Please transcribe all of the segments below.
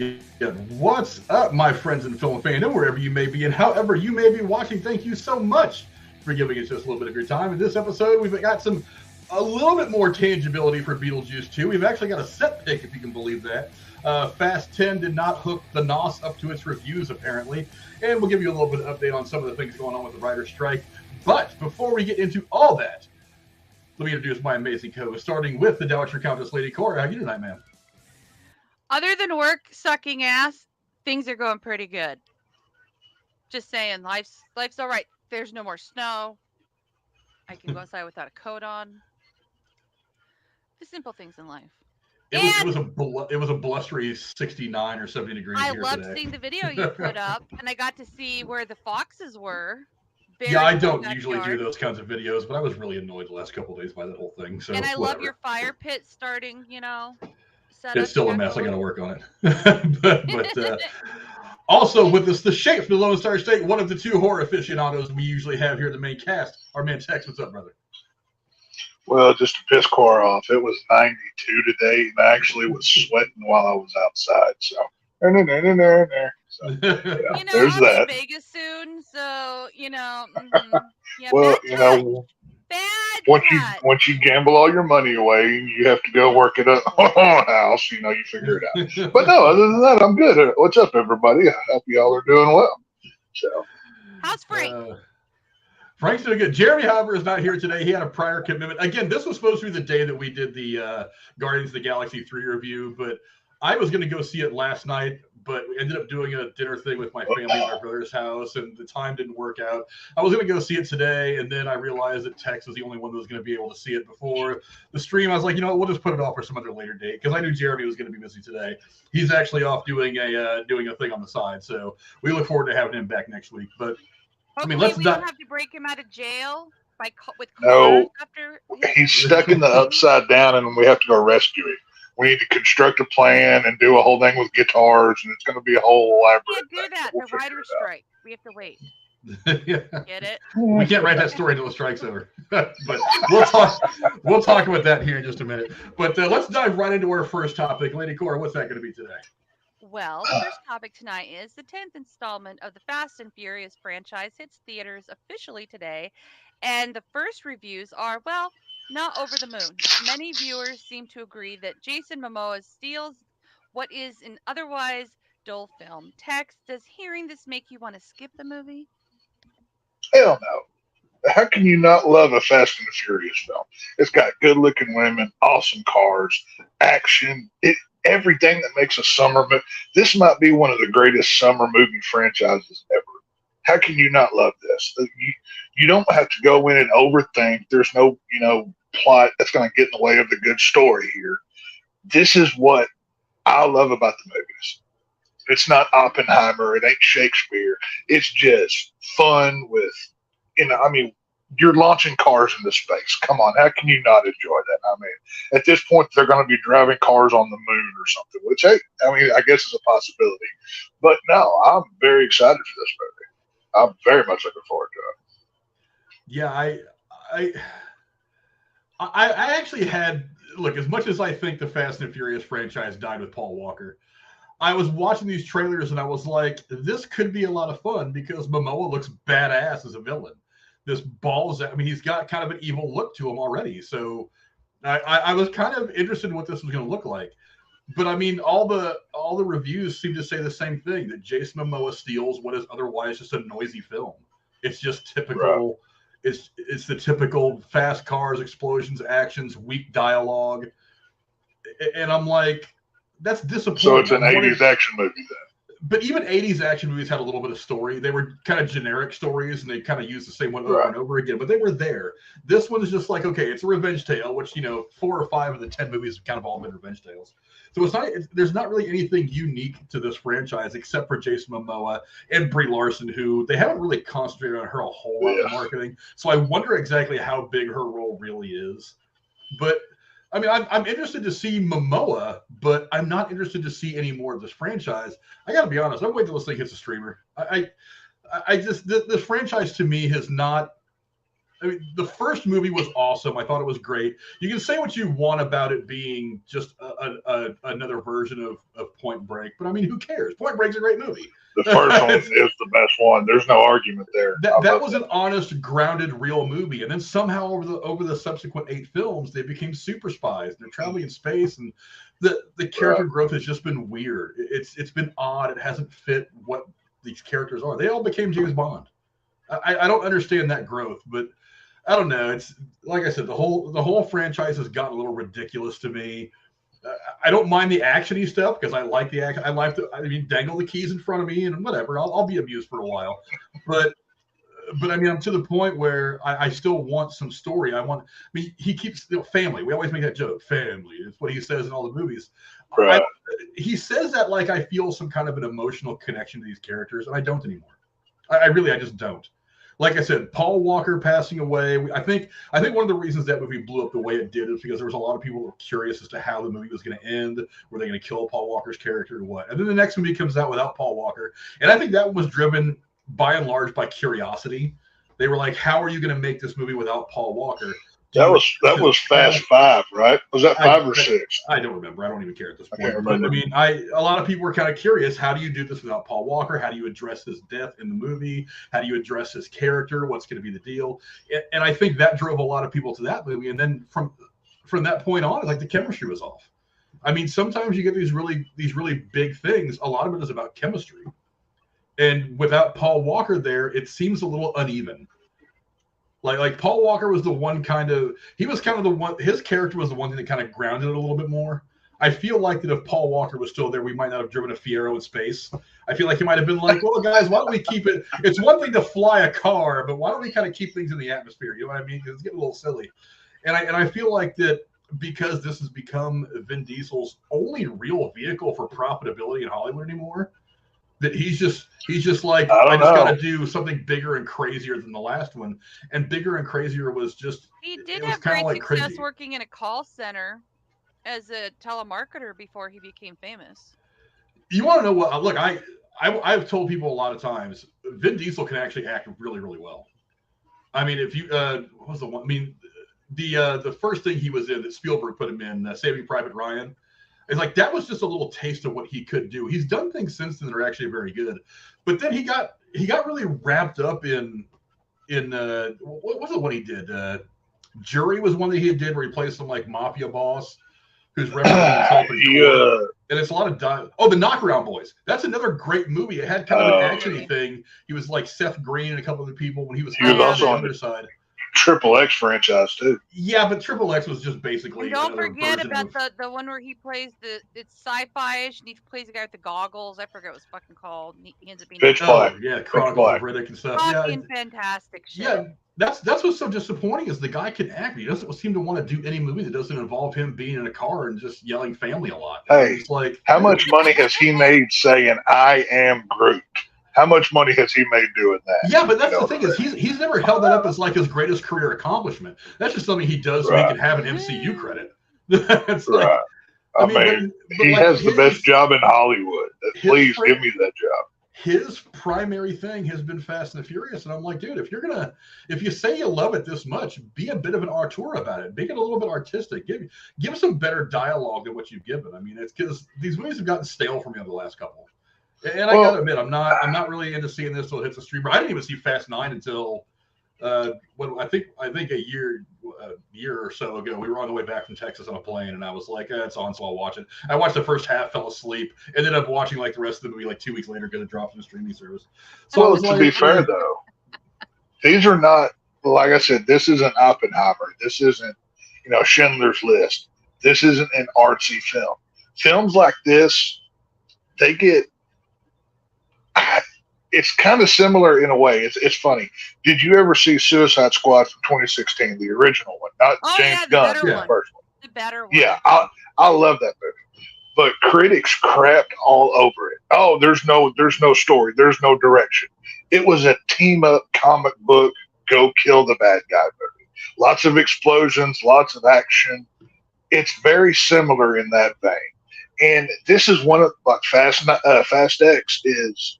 begin. What's up, my friends in film fandom, wherever you may be and however you may be watching? Thank you so much for giving us just a little bit of your time. In this episode, we've got a little bit more tangibility for Beetlejuice 2. We've actually got a set pick, if you can believe that. Fast 10 did not hook the NOS up to its reviews, apparently. And we'll give you a little bit of update on some of the things going on with the writer's strike. But before we get into all that, let me introduce my amazing co-host, starting with the Dowager Countess, Lady Cora. How you tonight, ma'am? Other than work sucking ass, things are going pretty good. Just saying, life's all right. There's no more snow. I can go outside without a coat on. The simple things in life. It was a blustery 69 or 70 degrees I here loved today. seeing the video you put up, and I got to see where the foxes were. Yeah, I don't usually do those kinds of videos, but I was really annoyed the last couple of days by that whole thing. So and I whatever. love your fire pit starting, It's still a mess. I got to work on it. but also with us, the Shape from the Lone Star State, one of the two horror aficionados we usually have here in the main cast. Our man Tex, what's up, brother? Well, just to piss Cora off, it was 92 today, and I actually was sweating while I was outside. So, So, yeah, there's I'll that. be in Vegas soon, so yeah. Well, bad once you gamble all your money away, you have to go work at a house. You figure it out. But no, other than that, I'm good. What's up, everybody? I hope y'all are doing well. So, how's Frank? Frank's doing good. Jeremy, however, is not here today. He had a prior commitment. Again, this was supposed to be the day that we did the Guardians of the Galaxy 3 review, but I was going to go see it last night, but we ended up doing a dinner thing with my family at my brother's house, and the time didn't work out. I was going to go see it today, and then I realized that Tex was the only one that was going to be able to see it before the stream. I was like, we'll just put it off for some other later date, because I knew Jeremy was going to be busy today. He's actually off doing a thing on the side, so we look forward to having him back next week. But hopefully let's we not don't have to break him out of jail with cars No. after he's stuck in the upside down, and we have to go rescue him. We need to construct a plan and do a whole thing with guitars, and it's going to be a whole elaborate We can't do thing. that. We'll The figure writer's it out. strike. We have to wait. Yeah. Get it? We can't write that story until the strike's over. But we'll talk about that here in just a minute. But let's dive right into our first topic. Lady Cora, what's that going to be today? Well, the first topic tonight is the 10th installment of the Fast and Furious franchise hits theaters officially today. And the first reviews are, well, not over the moon. Many viewers seem to agree that Jason Momoa steals what is an otherwise dull film. Tex, does hearing this make you want to skip the movie? Hell no. How can you not love a Fast and the Furious film? It's got good-looking women, awesome cars, action, everything that makes a summer movie. This might be one of the greatest summer movie franchises ever. How can you not love this? You don't have to go in and overthink. There's no, plot that's going to get in the way of the good story here. This is what I love about the movies. It's not Oppenheimer. It ain't Shakespeare. It's just fun with, you're launching cars into space. Come on, how can you not enjoy that? At this point, they're going to be driving cars on the moon or something, which, I guess is a possibility. But no, I'm very excited for this movie. I'm very much looking forward to it. Yeah, I actually had, look, as much as I think the Fast and Furious franchise died with Paul Walker, I was watching these trailers and I was like, this could be a lot of fun because Momoa looks badass as a villain. This he's got kind of an evil look to him already. So I was kind of interested in what this was going to look like. But all the reviews seem to say the same thing, that Jason Momoa steals what is otherwise just a noisy film. It's just typical. Right. It's the typical fast cars, explosions, actions, weak dialogue. And I'm like, that's disappointing. So it's an 80s action movie then. But even 80s action movies had a little bit of story. They were kind of generic stories, and they kind of used the same one over and over again, but they were there. This one is just like, okay, it's a revenge tale, which, 4 or 5 of the 10 movies have kind of all been revenge tales. So there's not really anything unique to this franchise except for Jason Momoa and Brie Larson, who they haven't really concentrated on her a whole lot in marketing. So I wonder exactly how big her role really is. But I'm interested to see Momoa, but I'm not interested to see any more of this franchise. I got to be honest. I'm waiting till this thing hits a streamer. This franchise to me has not I mean, the first movie was awesome. I thought it was great. You can say what you want about it being just another version of Point Break, but I mean, who cares? Point Break's a great movie. The first one is the best one. There's no argument there. That was an honest, grounded, real movie. And then somehow over the subsequent 8 films, they became super spies. They're traveling in space, and the character growth has just been weird. It's been odd. It hasn't fit what these characters are. They all became James Bond. I don't understand that growth, but I don't know. It's like I said, the whole franchise has gotten a little ridiculous to me. I don't mind the actiony stuff because I like the action. I like dangle the keys in front of me and whatever. I'll be amused for a while, but I mean, I'm to the point where I still want some story. He keeps family. We always make that joke. Family. It's what he says in all the movies. Right. He says that like I feel some kind of an emotional connection to these characters, and I don't anymore. I just don't. Like I said, Paul Walker passing away. I think one of the reasons that movie blew up the way it did is because there was a lot of people who were curious as to how the movie was going to end. Were they going to kill Paul Walker's character or what? And then the next movie comes out without Paul Walker, and I think that one was driven by and large by curiosity. They were like, "How are you going to make this movie without Paul Walker?" That was Fast 5, right? Was that 5 or 6? I don't remember. I don't even care at this point. But I mean, a lot of people were kind of curious. How do you do this without Paul Walker? How do you address his death in the movie? How do you address his character? What's going to be the deal? And I think that drove a lot of people to that movie. And then from that point on, it's like the chemistry was off. I mean, sometimes you get these really big things. A lot of it is about chemistry. And without Paul Walker there, it seems a little uneven. Like Paul Walker was the one his character was the one thing that kind of grounded it a little bit more. I feel like that if Paul Walker was still there, we might not have driven a Fiero in space. I feel like he might have been like, well, guys, why don't we keep it? It's one thing to fly a car, but why don't we kind of keep things in the atmosphere? You know what I mean? Because it's getting a little silly. And I feel like that because this has become Vin Diesel's only real vehicle for profitability in Hollywood anymore, that he's just like, I just got to do something bigger and crazier than the last one. And bigger and crazier was just, he did have great success working in a call center as a telemarketer before he became famous. You want to know what? Look, I've told people a lot of times, Vin Diesel can actually act really, really well. I mean, if you what was the one? I mean, the first thing he was in that Spielberg put him in, Saving Private Ryan. It's like that was just a little taste of what he could do. He's done things since then that are actually very good. But then he got really wrapped up in what was it when he did? Jury was one that he did where he plays some like mafia boss who's representing himself in court. And it's a lot of the Knockaround Boys. That's another great movie. It had kind of an action-y thing. He was like Seth Green and a couple other people when he was also on the other side. Triple X franchise too. Yeah, but Triple X was just basically. And don't forget about the one where he plays it's sci-fi-ish and he plays the guy with the goggles. I forget what it's fucking called. He ends up being Pitch Black. Yeah, Chronicles of Riddick and stuff. Fucking fantastic shit. Yeah, that's what's so disappointing is the guy can act. He doesn't seem to want to do any movie that doesn't involve him being in a car and just yelling family a lot. Hey, it's like, how much money has he made saying "I am Groot"? How much money has he made doing that? Yeah, but that's the thing is he's never held that up as like his greatest career accomplishment. That's just something he does so he can have an MCU credit. That's like, I mean, he has the best job in Hollywood. Please give me that job. His primary thing has been Fast and the Furious, and I'm like, dude, if you say you love it this much, be a bit of an auteur about it. Make it a little bit artistic. Give some better dialogue than what you've given. I mean, it's because these movies have gotten stale for me over the last couple. And I gotta admit, I'm not really into seeing this till it hits a streamer. I didn't even see Fast 9 until I think a year or so ago. We were on the way back from Texas on a plane, and I was like, it's on, so I'll watch it. I watched the first half, fell asleep, ended up watching like the rest of the movie like 2 weeks later because it dropped in the streaming service. So to be fair though, these are not, like I said, this isn't Oppenheimer. This isn't Schindler's List. This isn't an artsy film. Films like this, they get. It's kind of similar in a way. It's funny. Did you ever see Suicide Squad from 2016, the original one, not James Gunn's first one? The better one. Yeah, I love that movie, but critics crapped all over it. Oh, there's no story, there's no direction. It was a team up comic book, go kill the bad guy movie. Lots of explosions, lots of action. It's very similar in that vein. And this is one of like Fast X is.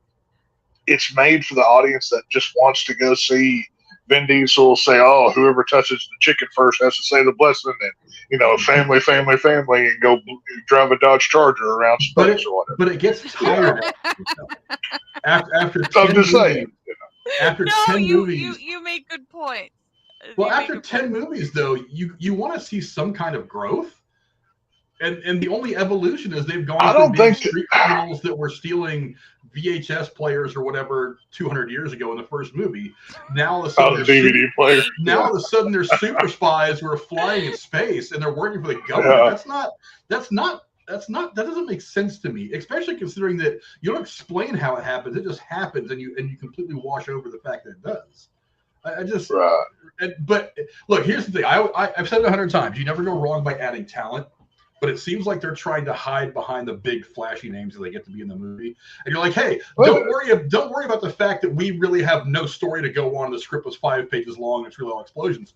It's made for the audience that just wants to go see Vin Diesel will say, "Oh, whoever touches the chicken first has to say the blessing," and family, and go drive a Dodge Charger around space or whatever. But it gets tired after 10 I'm just movies. saying. After 10 movies, you make good points. Well, after 10 movies, though, you want to see some kind of growth. And the only evolution is they've gone from being street criminals that were stealing VHS players or whatever 200 years ago in the first movie. Now all of a sudden, DVD players. Now all of a sudden they're super spies who are flying in space and they're working for the government. Yeah. That doesn't make sense to me, especially considering that you don't explain how it happens. It just happens, and you completely wash over the fact that it does. But look, here's the thing. I've said it 100 times. You never go wrong by adding talent. But it seems like they're trying to hide behind the big flashy names that they get to be in the movie. And you're like, hey, don't worry about the fact that we really have no story to go on. The script was 5 pages long. It's really all explosions.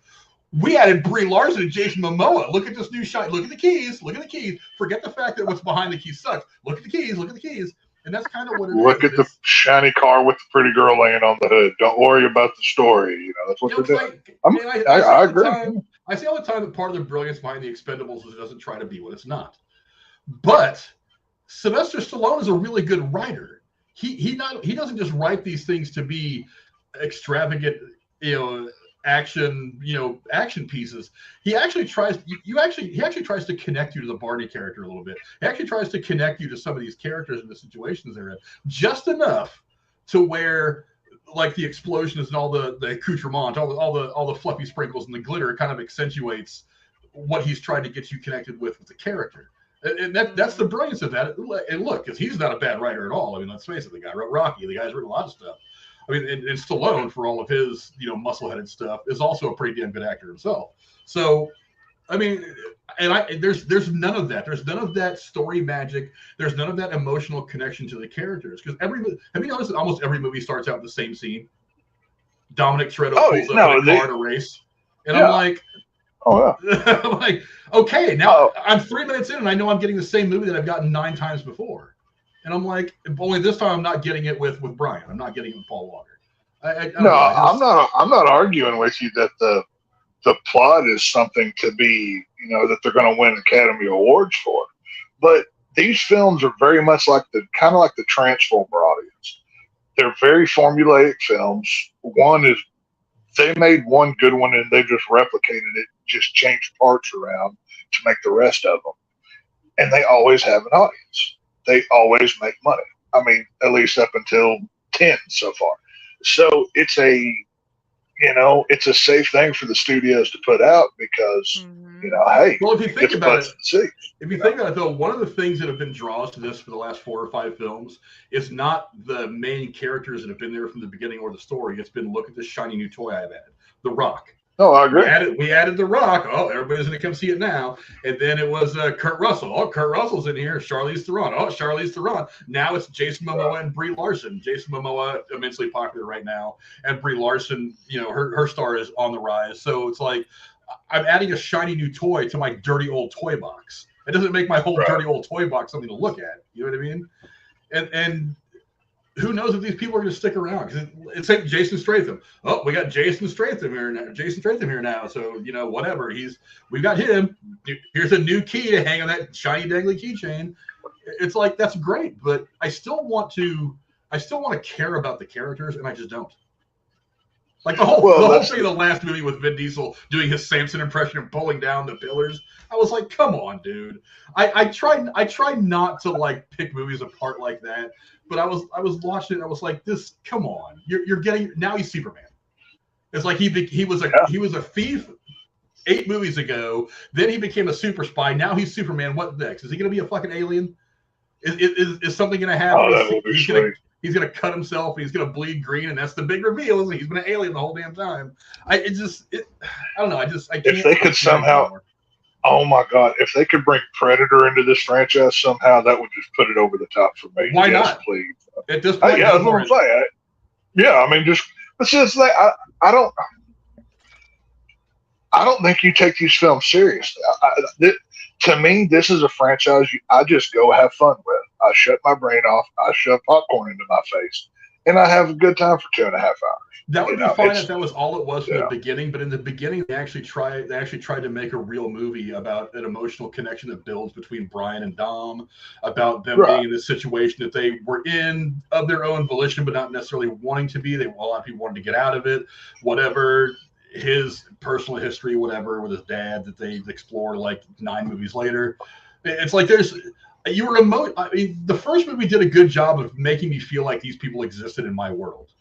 We added Brie Larson and Jason Momoa. Look at this new shot. Look at the keys. Look at the keys. Forget the fact that what's behind the keys sucks. Look at the keys. Look at the keys. And that's kind of what it is. Look at the shiny car with the pretty girl laying on the hood. Don't worry about the story. That's what they're doing. I agree. I say all the time that part of the brilliance behind the Expendables is it doesn't try to be what it's not. But Sylvester Stallone is a really good writer. He doesn't just write these things to be extravagant, action pieces. He actually tries to connect you to the Barney character a little bit. He actually tries to connect you to some of these characters and the situations they're in, just enough to where, like, the explosions and all the accoutrements, all the fluffy sprinkles and the glitter kind of accentuates what he's trying to get you connected with the character. And that's the brilliance of that. And look, because he's not a bad writer at all. I mean, let's face it, the guy wrote Rocky. The guy's written a lot of stuff. I mean, and Stallone, for all of his, muscle-headed stuff, is also a pretty damn good actor himself. So, I mean, there's none of that. There's none of that story magic. There's none of that emotional connection to the characters. Because have you noticed that almost every movie starts out with the same scene? Dominic Toretto pulls up in a car to race, and I'm like, I'm like, okay, now I'm 3 minutes in, and I know I'm getting the same movie that I've gotten 9 times before. And I'm like, only this time I'm not getting it with Brian. I'm not getting it with Paul Walker. I'm not arguing with you that the plot is something to be, that they're going to win Academy Awards for. But these films are very much like the Transformer audience. They're very formulaic films. One is they made one good one and they just replicated it, just changed parts around to make the rest of them. And they always have an audience. They always make money. I mean, at least up until 10 so far. So it's a safe thing for the studios to put out because, hey. Well, if you think about it, though, one of the things that have been draws to this for the last 4 or 5 films is not the main characters that have been there from the beginning or the story. It's been, look at this shiny new toy I've added, The Rock. Oh, I agree. We added The Rock. Oh, everybody's going to come see it now. And then it was Kurt Russell. Oh, Kurt Russell's in here. Charlize Theron. Oh, Charlize Theron. Now it's Jason Momoa and Brie Larson. Jason Momoa, immensely popular right now. And Brie Larson, her star is on the rise. So it's like I'm adding a shiny new toy to my dirty old toy box. It doesn't make my whole dirty old toy box something to look at. You know what I mean? And who knows if these people are going to stick around? Because it's like Jason Statham. Oh, we got Jason Statham here now. So whatever. We've got him. Here's a new key to hang on that shiny dangly keychain. It's like, that's great, but I still want to care about the characters, and I just don't. Like the whole thing of the last movie with Vin Diesel doing his Samson impression and pulling down the pillars. I was like, come on, dude. I try not to like pick movies apart like that. But I was watching it. I was like, "This, come on! You're getting now. He's Superman. It's like he was a thief 8 movies ago. Then he became a super spy. Now he's Superman. What next? Is he going to be a fucking alien? Is something going to happen? Oh, that will be sweet. He's going to cut himself and he's going to bleed green, and that's the big reveal. Isn't he? He's been an alien the whole damn time. I don't know. I can't. If they could somehow. Oh my God! If they could bring Predator into this franchise somehow, that would just put it over the top for me. Why not? Please. At this point, that's what I'm saying. Yeah, I mean, it's just like I don't think you take these films seriously. To me, this is a franchise I just go have fun with. I shut my brain off. I shove popcorn into my face, and I have a good time for 2.5 hours. That would be fine if that was all it was from the beginning. But in the beginning, they actually tried to make a real movie about an emotional connection that builds between Brian and Dom, about them being in this situation that they were in of their own volition, but not necessarily wanting to be. A lot of people wanted to get out of it. Whatever his personal history, whatever with his dad, that they explore like 9 movies later. It's like you were I mean, the first movie did a good job of making me feel like these people existed in my world.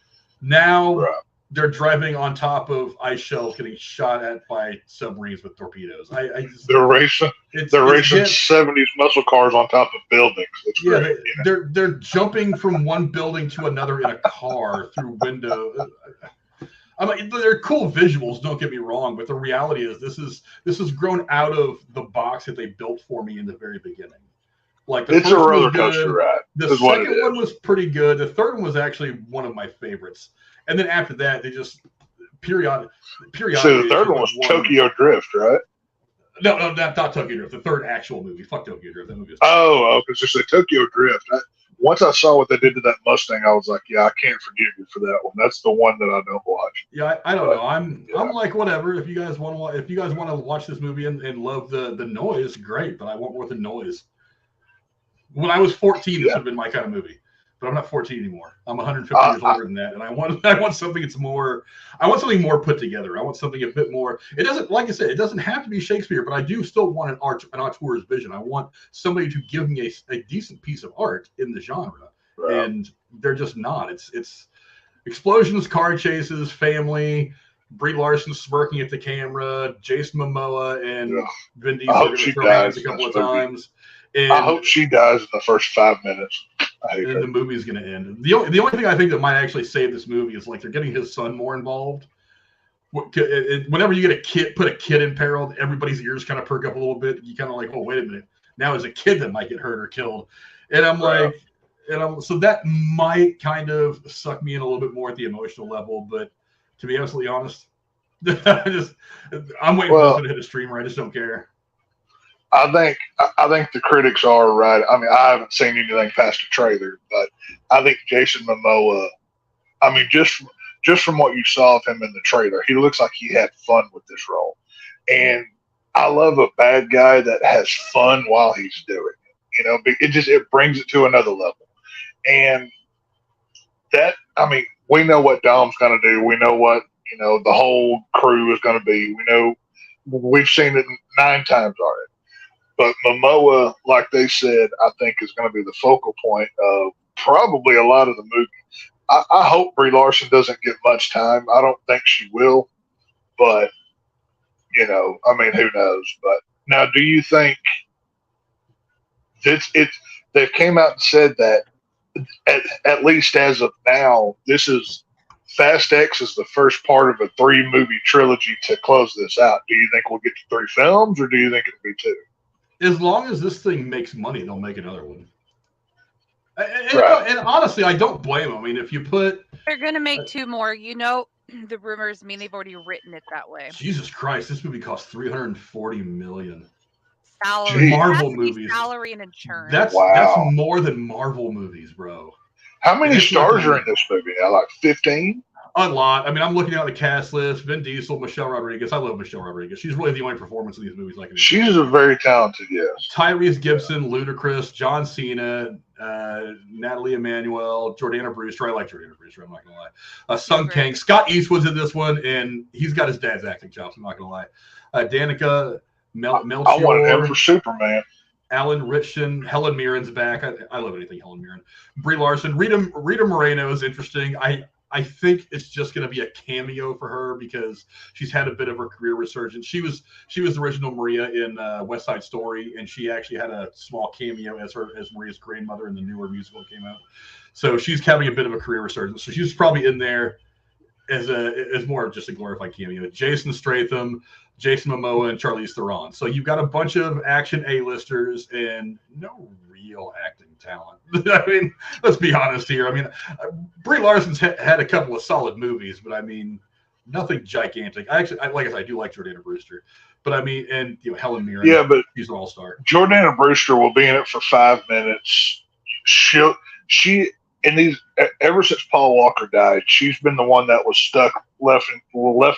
Now they're driving on top of ice shelves, getting shot at by submarines with torpedoes. They're racing 70s muscle cars on top of buildings. It's great. They're jumping from one building to another in a car through window. I mean, they're cool visuals. Don't get me wrong, but the reality is this is grown out of the box that they built for me in the very beginning. Like it's a roller coaster ride. The second one was pretty good. The third one was actually one of my favorites. And then after that, they just periodically. So the third one was Tokyo Drift, right? No, not Tokyo Drift. The third actual movie. Fuck Tokyo Drift. That movie was because it's a Tokyo Drift. Once I saw what they did to that Mustang, I was like, yeah, I can't forgive you for that one. That's the one that I don't watch. Yeah, I don't know. I'm like, whatever. If you guys want to watch this movie and love the noise, great. But I want more than noise. When I was 14, this would have been my kind of movie. But I'm not 14 anymore. I'm 150 years older than that, and I want something that's more. I want something more put together. I want something a bit more. It doesn't, like I said, it doesn't have to be Shakespeare, but I do still want an auteur's vision. I want somebody to give me a decent piece of art in the genre, and they're just not. It's explosions, car chases, family. Brie Larson smirking at the camera. Jason Momoa and Vin Diesel are going to throw hands a couple of times. And I hope she dies in the first 5 minutes. And the movie's going to end. The only thing I think that might actually save this movie is like they're getting his son more involved. Whenever you get put a kid in peril, everybody's ears kind of perk up a little bit. You kind of like, oh, wait a minute. Now there's a kid that might get hurt or killed. And I'm like, so that might kind of suck me in a little bit more at the emotional level. But to be absolutely honest, I'm waiting for this to hit a streamer. I just don't care. I think the critics are right. I mean, I haven't seen anything past the trailer, but I think Jason Momoa, I mean, just from what you saw of him in the trailer, he looks like he had fun with this role. And I love a bad guy that has fun while he's doing it. You know, it brings it to another level. And that, I mean, we know what Dom's going to do. We know what, the whole crew is going to be. We've seen it 9 times already. But Momoa, like they said, I think is going to be the focal point of probably a lot of the movie. I hope Brie Larson doesn't get much time. I don't think she will. But, I mean, who knows? But now, do you think they came out and said that at least as of now, Fast X is the first part of a 3-movie trilogy to close this out. Do you think we'll get to 3 films, or do you think it'll be 2? As long as this thing makes money, they'll make another one. And honestly, I don't blame them. I mean, if you they're going to make 2 more. The rumors mean they've already written it that way. Jesus Christ, this movie cost $340 million. Salary. Marvel movies. Salary and insurance. That's more than Marvel movies, bro. How many stars are in this movie? Like 15? A lot. I mean, I'm looking at the cast list. Vin Diesel, Michelle Rodriguez. I love Michelle Rodriguez. She's really the only performance in these movies I can. She's a very talented, yes. Tyrese Gibson, Ludacris, John Cena, Natalie Emmanuel, Jordana Brewster. I like Jordana Brewster. I'm not gonna lie. Sung Kang, Scott Eastwood's in this one, and he's got his dad's acting chops. I'm not gonna lie. Danica Melchior. I wanted him for Superman. Alan Ritchson, Helen Mirren's back. I love anything Helen Mirren. Brie Larson, Rita Moreno is interesting. I think it's just going to be a cameo for her because she's had a bit of her career resurgence. She was the original Maria in West Side Story, and she actually had a small cameo as Maria's grandmother in the newer musical that came out. So she's having a bit of a career resurgence. So she's probably in there as more of just a glorified cameo. Jason Statham, Jason Momoa, and Charlize Theron. So you've got a bunch of action A-listers and no real acting talent. I mean, let's be honest here. I mean, Brie Larson's had a couple of solid movies, but I mean, nothing gigantic. Like I said, I do like Jordana Brewster, but I mean, and Helen Mirren. Yeah, but she's an all-star. Jordana Brewster will be in it for 5 minutes. ever since Paul Walker died, she's been the one that was left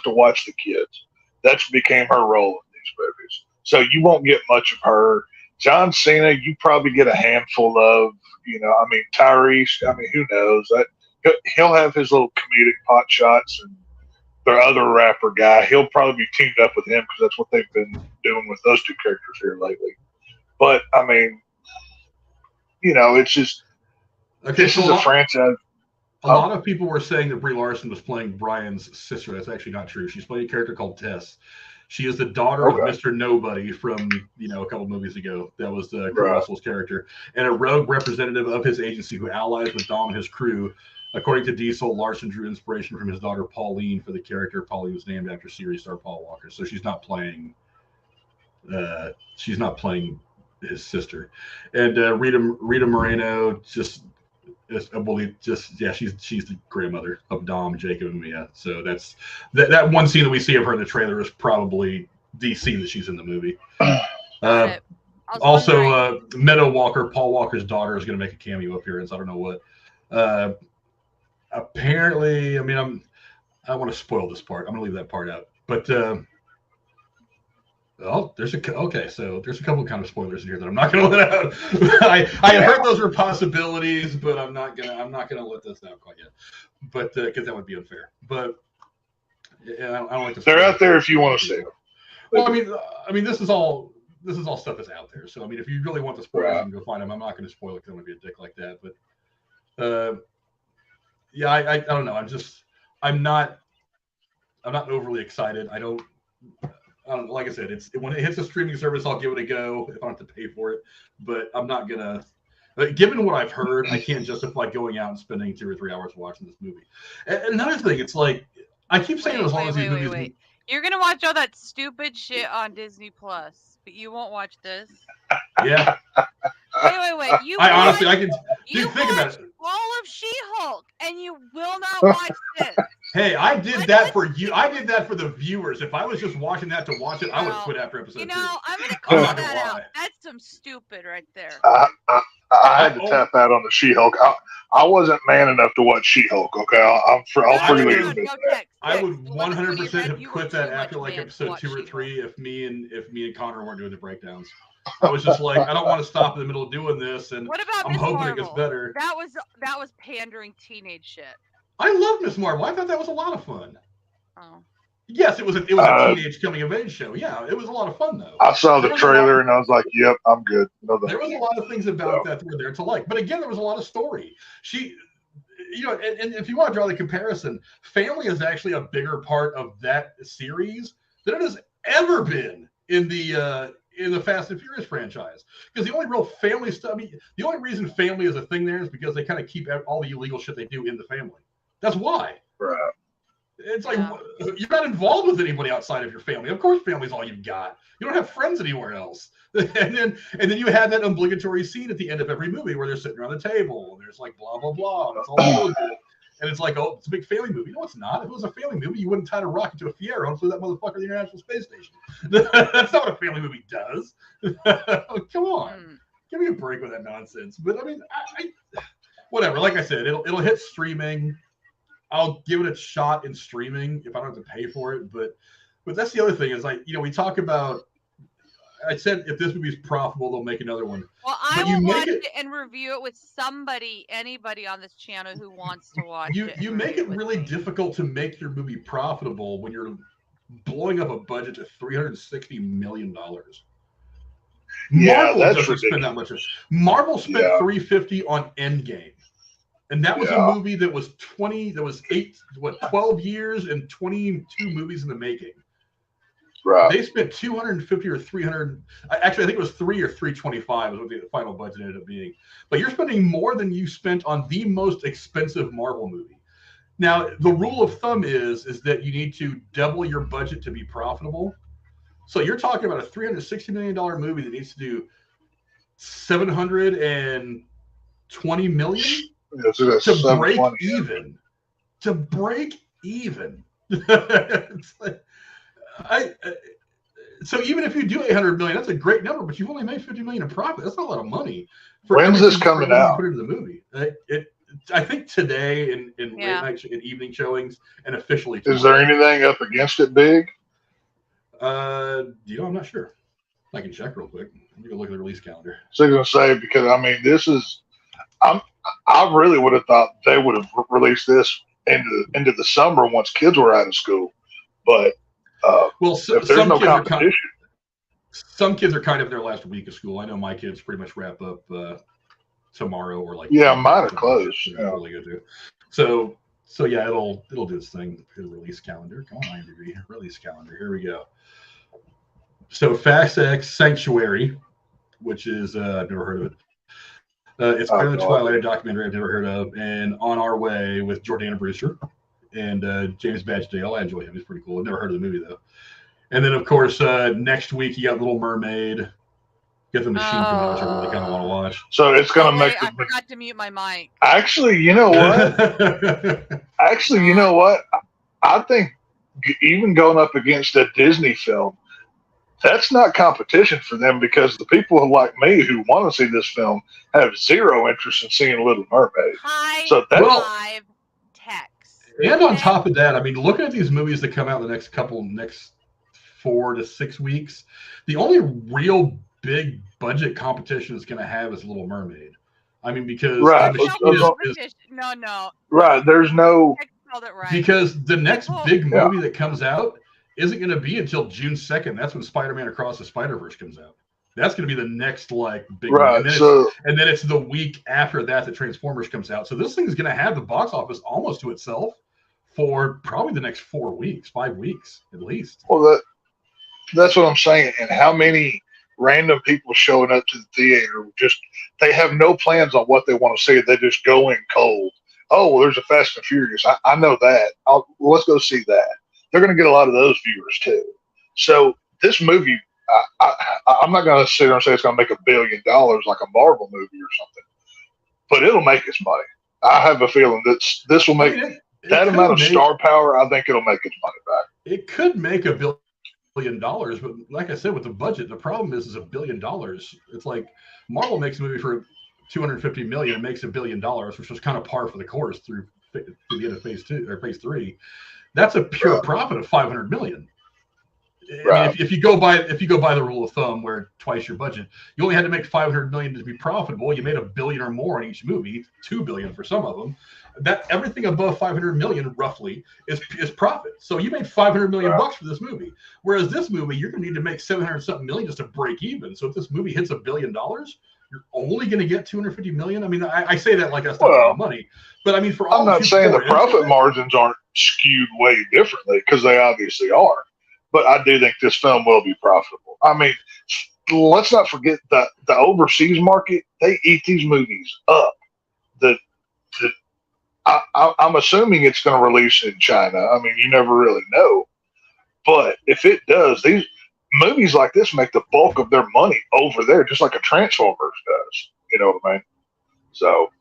to watch the kids. That's became her role in these movies. So you won't get much of her. John Cena, you probably get a handful of, Tyrese. Who knows? He'll have his little comedic pot shots, and their other rapper guy, he'll probably be teamed up with him because that's what they've been doing with those two characters here lately. But it's just this is a franchise. A lot of people were saying that Brie Larson was playing Brian's sister. That's actually not true. She's playing a character called Tess. She is the daughter of Mr. Nobody from, a couple movies ago. That was Kurt Russell's character. And a rogue representative of his agency who allies with Dom and his crew. According to Diesel, Larson drew inspiration from his daughter Pauline for the character. Pauline was named after series star Paul Walker. So she's not playing his sister. And Rita Moreno she's the grandmother of Dom, Jacob, and Mia. So that's that one scene that we see of her in the trailer is probably the scene that she's in the movie. Also, Meadow Walker, Paul Walker's daughter, is going to make a cameo appearance. I don't know what. Apparently, I don't want to spoil this part. I'm going to leave that part out. But there's a couple kind of spoilers in here that I'm not going to let out. I heard those were possibilities, but I'm not gonna let this out quite yet. But because that would be unfair. But I don't like to. They're out there if you want to see them. Well, this is all stuff that's out there. So if you really want the spoilers, you can go find them. I'm not going to spoil it because I'm going to be a dick like that. But I don't know. I'm not overly excited. I don't like I said, when it hits a streaming service, I'll give it a go if I don't have to pay for it. But I'm not gonna. Given what I've heard, I can't justify going out and spending 2 or 3 hours watching this movie. And another thing, it's like I keep saying as long as these movies. Wait. You're gonna watch all that stupid shit on Disney Plus, but you won't watch this. Yeah. Wait. I can. Dude, think about it. All of She-Hulk, and you will not watch this. Hey, I did that for you. I did that for the viewers. If I was just watching that to watch it, I would quit after episode 2. I'm going to call that out. That's some stupid right there. I had to tap out on the She-Hulk. I wasn't man enough to watch She-Hulk. Okay, I'll freely admit that. I would 100% have quit that after like episode 2 or 3 if me and Connor weren't doing the breakdowns. I was just like, I don't want to stop in the middle of doing this, and what about I'm hoping it gets better. That was pandering teenage shit. I love Miss Marvel. I thought that was a lot of fun. Oh. Yes, it was a teenage coming of age show. Yeah, it was a lot of fun though. I saw the trailer and I was like, "Yep, I'm good." There was a lot of things about that were there to like, but again, there was a lot of story. And if you want to draw the comparison, family is actually a bigger part of that series than it has ever been in the Fast and Furious franchise. Because the only real family stuff, the only reason family is a thing there is because they kind of keep all the illegal shit they do in the family. That's why. Right. It's like you're not involved with anybody outside of your family. Of course, family's all you've got. You don't have friends anywhere else. And then you have that obligatory scene at the end of every movie where they're sitting around the table and there's like blah blah blah. And it's all good. And it's like, oh, it's a big family movie. No, it's not. If it was a family movie, you wouldn't tie a rocket to a Fiero and flew that motherfucker to the International Space Station. That's not what a family movie does. Come on. Give me a break with that nonsense. But I whatever. Like I said, it'll hit streaming. I'll give it a shot in streaming if I don't have to pay for it. But that's the other thing is we talk about. I said if this movie is profitable, they'll make another one. Well, I will watch it and review it with anybody on this channel who wants to watch it. You make it really difficult to make your movie profitable when you're blowing up a budget of $360 million. Yeah, Marvel that's doesn't ridiculous. spend that much. Marvel spent $350 on Endgame. And that was a movie that was 12 years and 22 movies in the making. Right. They spent 250 or 300. Actually, I think it was 3 or 325 is what the final budget ended up being. But you're spending more than you spent on the most expensive Marvel movie. Now, the rule of thumb is that you need to double your budget to be profitable. So you're talking about a $360 million movie that needs to do $720 million to break even. To break even. It's like, so even if you do $800 million, that's a great number, but you've only made $50 million in profit. That's not a lot of money. When's this coming out? Put into the movie. I think today in late Yeah. night in evening showings and officially Is there tomorrow. anything up against it big? I'm not sure. I can check real quick. Let me go look at the release calendar. So I was gonna say, because I mean, I really would have thought they would have released this into the summer once kids were out of school. But well, if there's no competition, some kids are kind of in their last week of school. I know my kids pretty much wrap up tomorrow or like mine are closed. Yeah. So yeah, it'll do its thing. The release calendar. Come on, IMDb. Release calendar. Here we go. So Fast X Sanctuary, which is I've never heard of it. It's part of the Twilight documentary I've never heard of, and On Our Way with Jordana Brewster and James Badgedale. I enjoy him; he's pretty cool. I've never heard of the movie though. And then of course next week you got Little Mermaid. Get the Machine coming out, which I really kind of want to watch. So it's gonna make. I forgot to mute my mic. Actually, you know what? I think even going up against a Disney film, that's not competition for them, because the people like me who want to see this film have zero interest in seeing Little Mermaid. So that's live text. And on top of that, I mean, looking at these movies that come out in the next 4 to 6 weeks, the only real big budget competition it's going to have is Little Mermaid. I mean, because no. Right, there's no. Right. Because the next big movie that comes out isn't going to be until June 2nd. That's when Spider-Man Across the Spider-Verse comes out. That's going to be the next like big right. Movie. And then it's the week after that Transformers comes out. So this thing is going to have the box office almost to itself for probably the next 4 weeks, 5 weeks at least. Well, that's what I'm saying. And how many random people showing up to the theater, just they have no plans on what they want to see. They just go in cold. Oh, well, there's a Fast and Furious. I know that. Let's go see that. They're going to get a lot of those viewers too. So this movie, I'm not going to sit there and say it's going to make $1 billion like a Marvel movie or something, but it'll make its money. I have a feeling that this will make that amount of star power. I think it'll make its money back. It could make $1 billion, but like I said, with the budget, the problem is $1 billion. It's like Marvel makes a movie for $250 million and makes $1 billion, which was kind of par for the course through the end of phase 2 or phase 3. That's a pure profit of $500 million. Right. I mean, if you go by the rule of thumb, where twice your budget, you only had to make $500 million to be profitable. You made $1 billion or more on each movie, $2 billion for some of them. That everything above $500 million roughly is profit. So you made $500 million bucks for this movie. Whereas this movie, you're going to need to make $700-something million just to break even. So if this movie hits $1 billion, you're only going to get $250 million. I mean, I say that like that's not a lot of money, but I mean, for all I'm not saying the profit margins aren't skewed way differently, because they obviously are. But I do think this film will be profitable. I mean, let's not forget the overseas market. They eat these movies up. I'm assuming it's going to release in China. I mean, you never really know. But if it does, these movies like this make the bulk of their money over there, just like a Transformers does. You know what I mean? So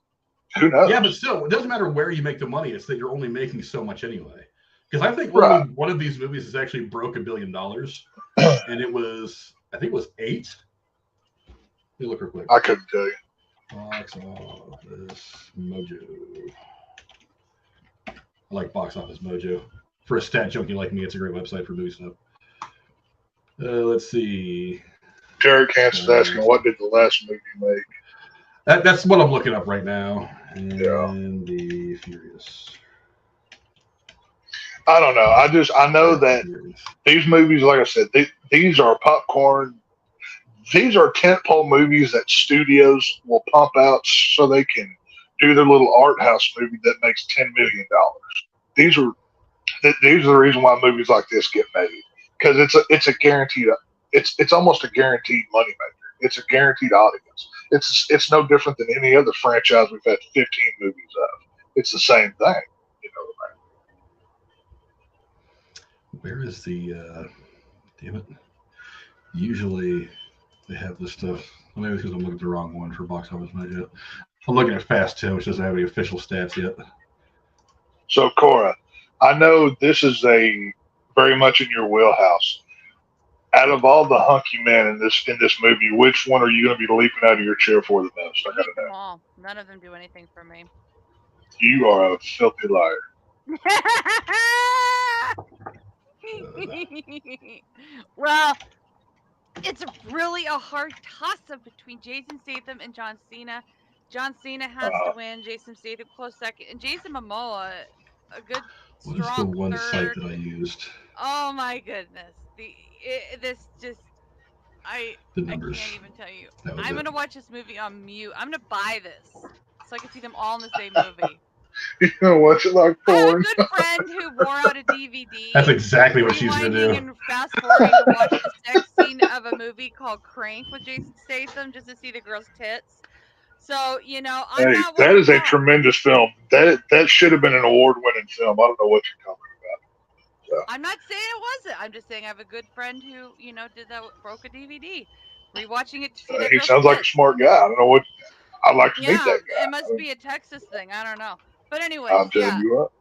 who knows? Yeah, but still, it doesn't matter where you make the money. It's that you're only making so much anyway. Because I think one of these movies has actually broke $1 billion, and I think it was 8. Let me look real quick. I couldn't tell you. Box Office Mojo. I like Box Office Mojo. For a stat junkie like me, it's a great website for movie stuff. Let's see. Derek Hansen's asking, what did the last movie make? That's what I'm looking up right now. And the Furious. I don't know. I know that these movies, like I said, these are popcorn. These are tentpole movies that studios will pump out so they can do their little art house movie that makes $10 million. These are the reason why movies like this get made, because it's a guaranteed. It's almost a guaranteed moneymaker. It's a guaranteed audience. It's no different than any other franchise we've had 15 movies of. It's the same thing. You know what I mean? Where is the damn it? Usually they have this stuff. Well, maybe because I'm looking at the wrong one for Box Office Mojo. I'm looking at Fast 10, which doesn't have any official stats yet. So Cora, I know this is very much in your wheelhouse. Out of all the hunky men in this movie, which one are you going to be leaping out of your chair for the most? I gotta know. Well, none of them do anything for me. You are a filthy liar. Well, it's really a hard toss-up between Jason Statham and John Cena. John Cena has to win. Jason Statham close second, and Jason Momoa a good What is the strong one site third. that I used? Oh my goodness! This just I numbers. can't even tell you. That was I'm it. gonna watch this movie on mute. I'm gonna buy this so I can see them all in the same movie. You know, watch it like I have a porn. good friend who wore out a DVD. That's exactly what she's gonna do. Rewinding and fast forwarding to watch the sex scene of a movie called Crank with Jason Statham just to see the girl's tits. So, you know, I'm Hey, not that one is a to talk. tremendous film. That should have been an award-winning film. I don't know what you're talking about. I'm not saying it wasn't. I'm just saying I have a good friend who, you know, did that, broke a DVD. Rewatching it to see that He girl's sounds like a tits. smart guy. I don't know what. I'd like to meet Yeah, that guy. it must be a Texas thing. I don't know. But anyways, I'm telling yeah. you what.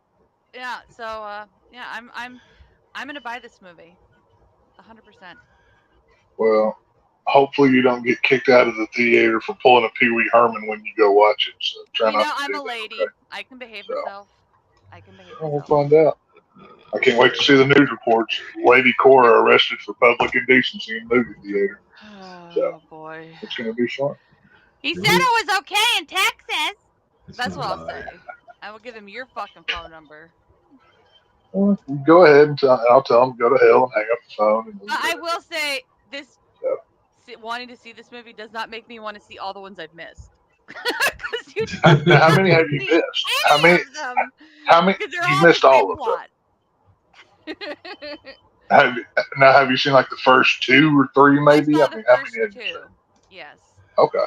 Yeah, so yeah, I'm gonna buy this movie. 100%. Well, hopefully you don't get kicked out of the theater for pulling a Pee Wee Herman when you go watch it. So try You not know, to I'm do a that, lady. okay? I can behave So. myself. I can behave We'll myself. find out. I can't wait to see the news reports. Lady Cora arrested for public indecency in movie theater. Oh boy. It's going to be fun. He Really? said it was okay in Texas. It's That's not what I'll lie. say. I will give him your fucking phone number. Well, go ahead and I'll tell him to go to hell and hang up the phone. And I will say this: Yeah. wanting to see this movie does not make me want to see all the ones I've missed. Now, how many have you missed? How many? Of them? How many? They're You all missed the same all of them. plot. Have you seen like the first 2 or 3 maybe? I saw I mean, the how first many have you 2. seen? Yes. Okay.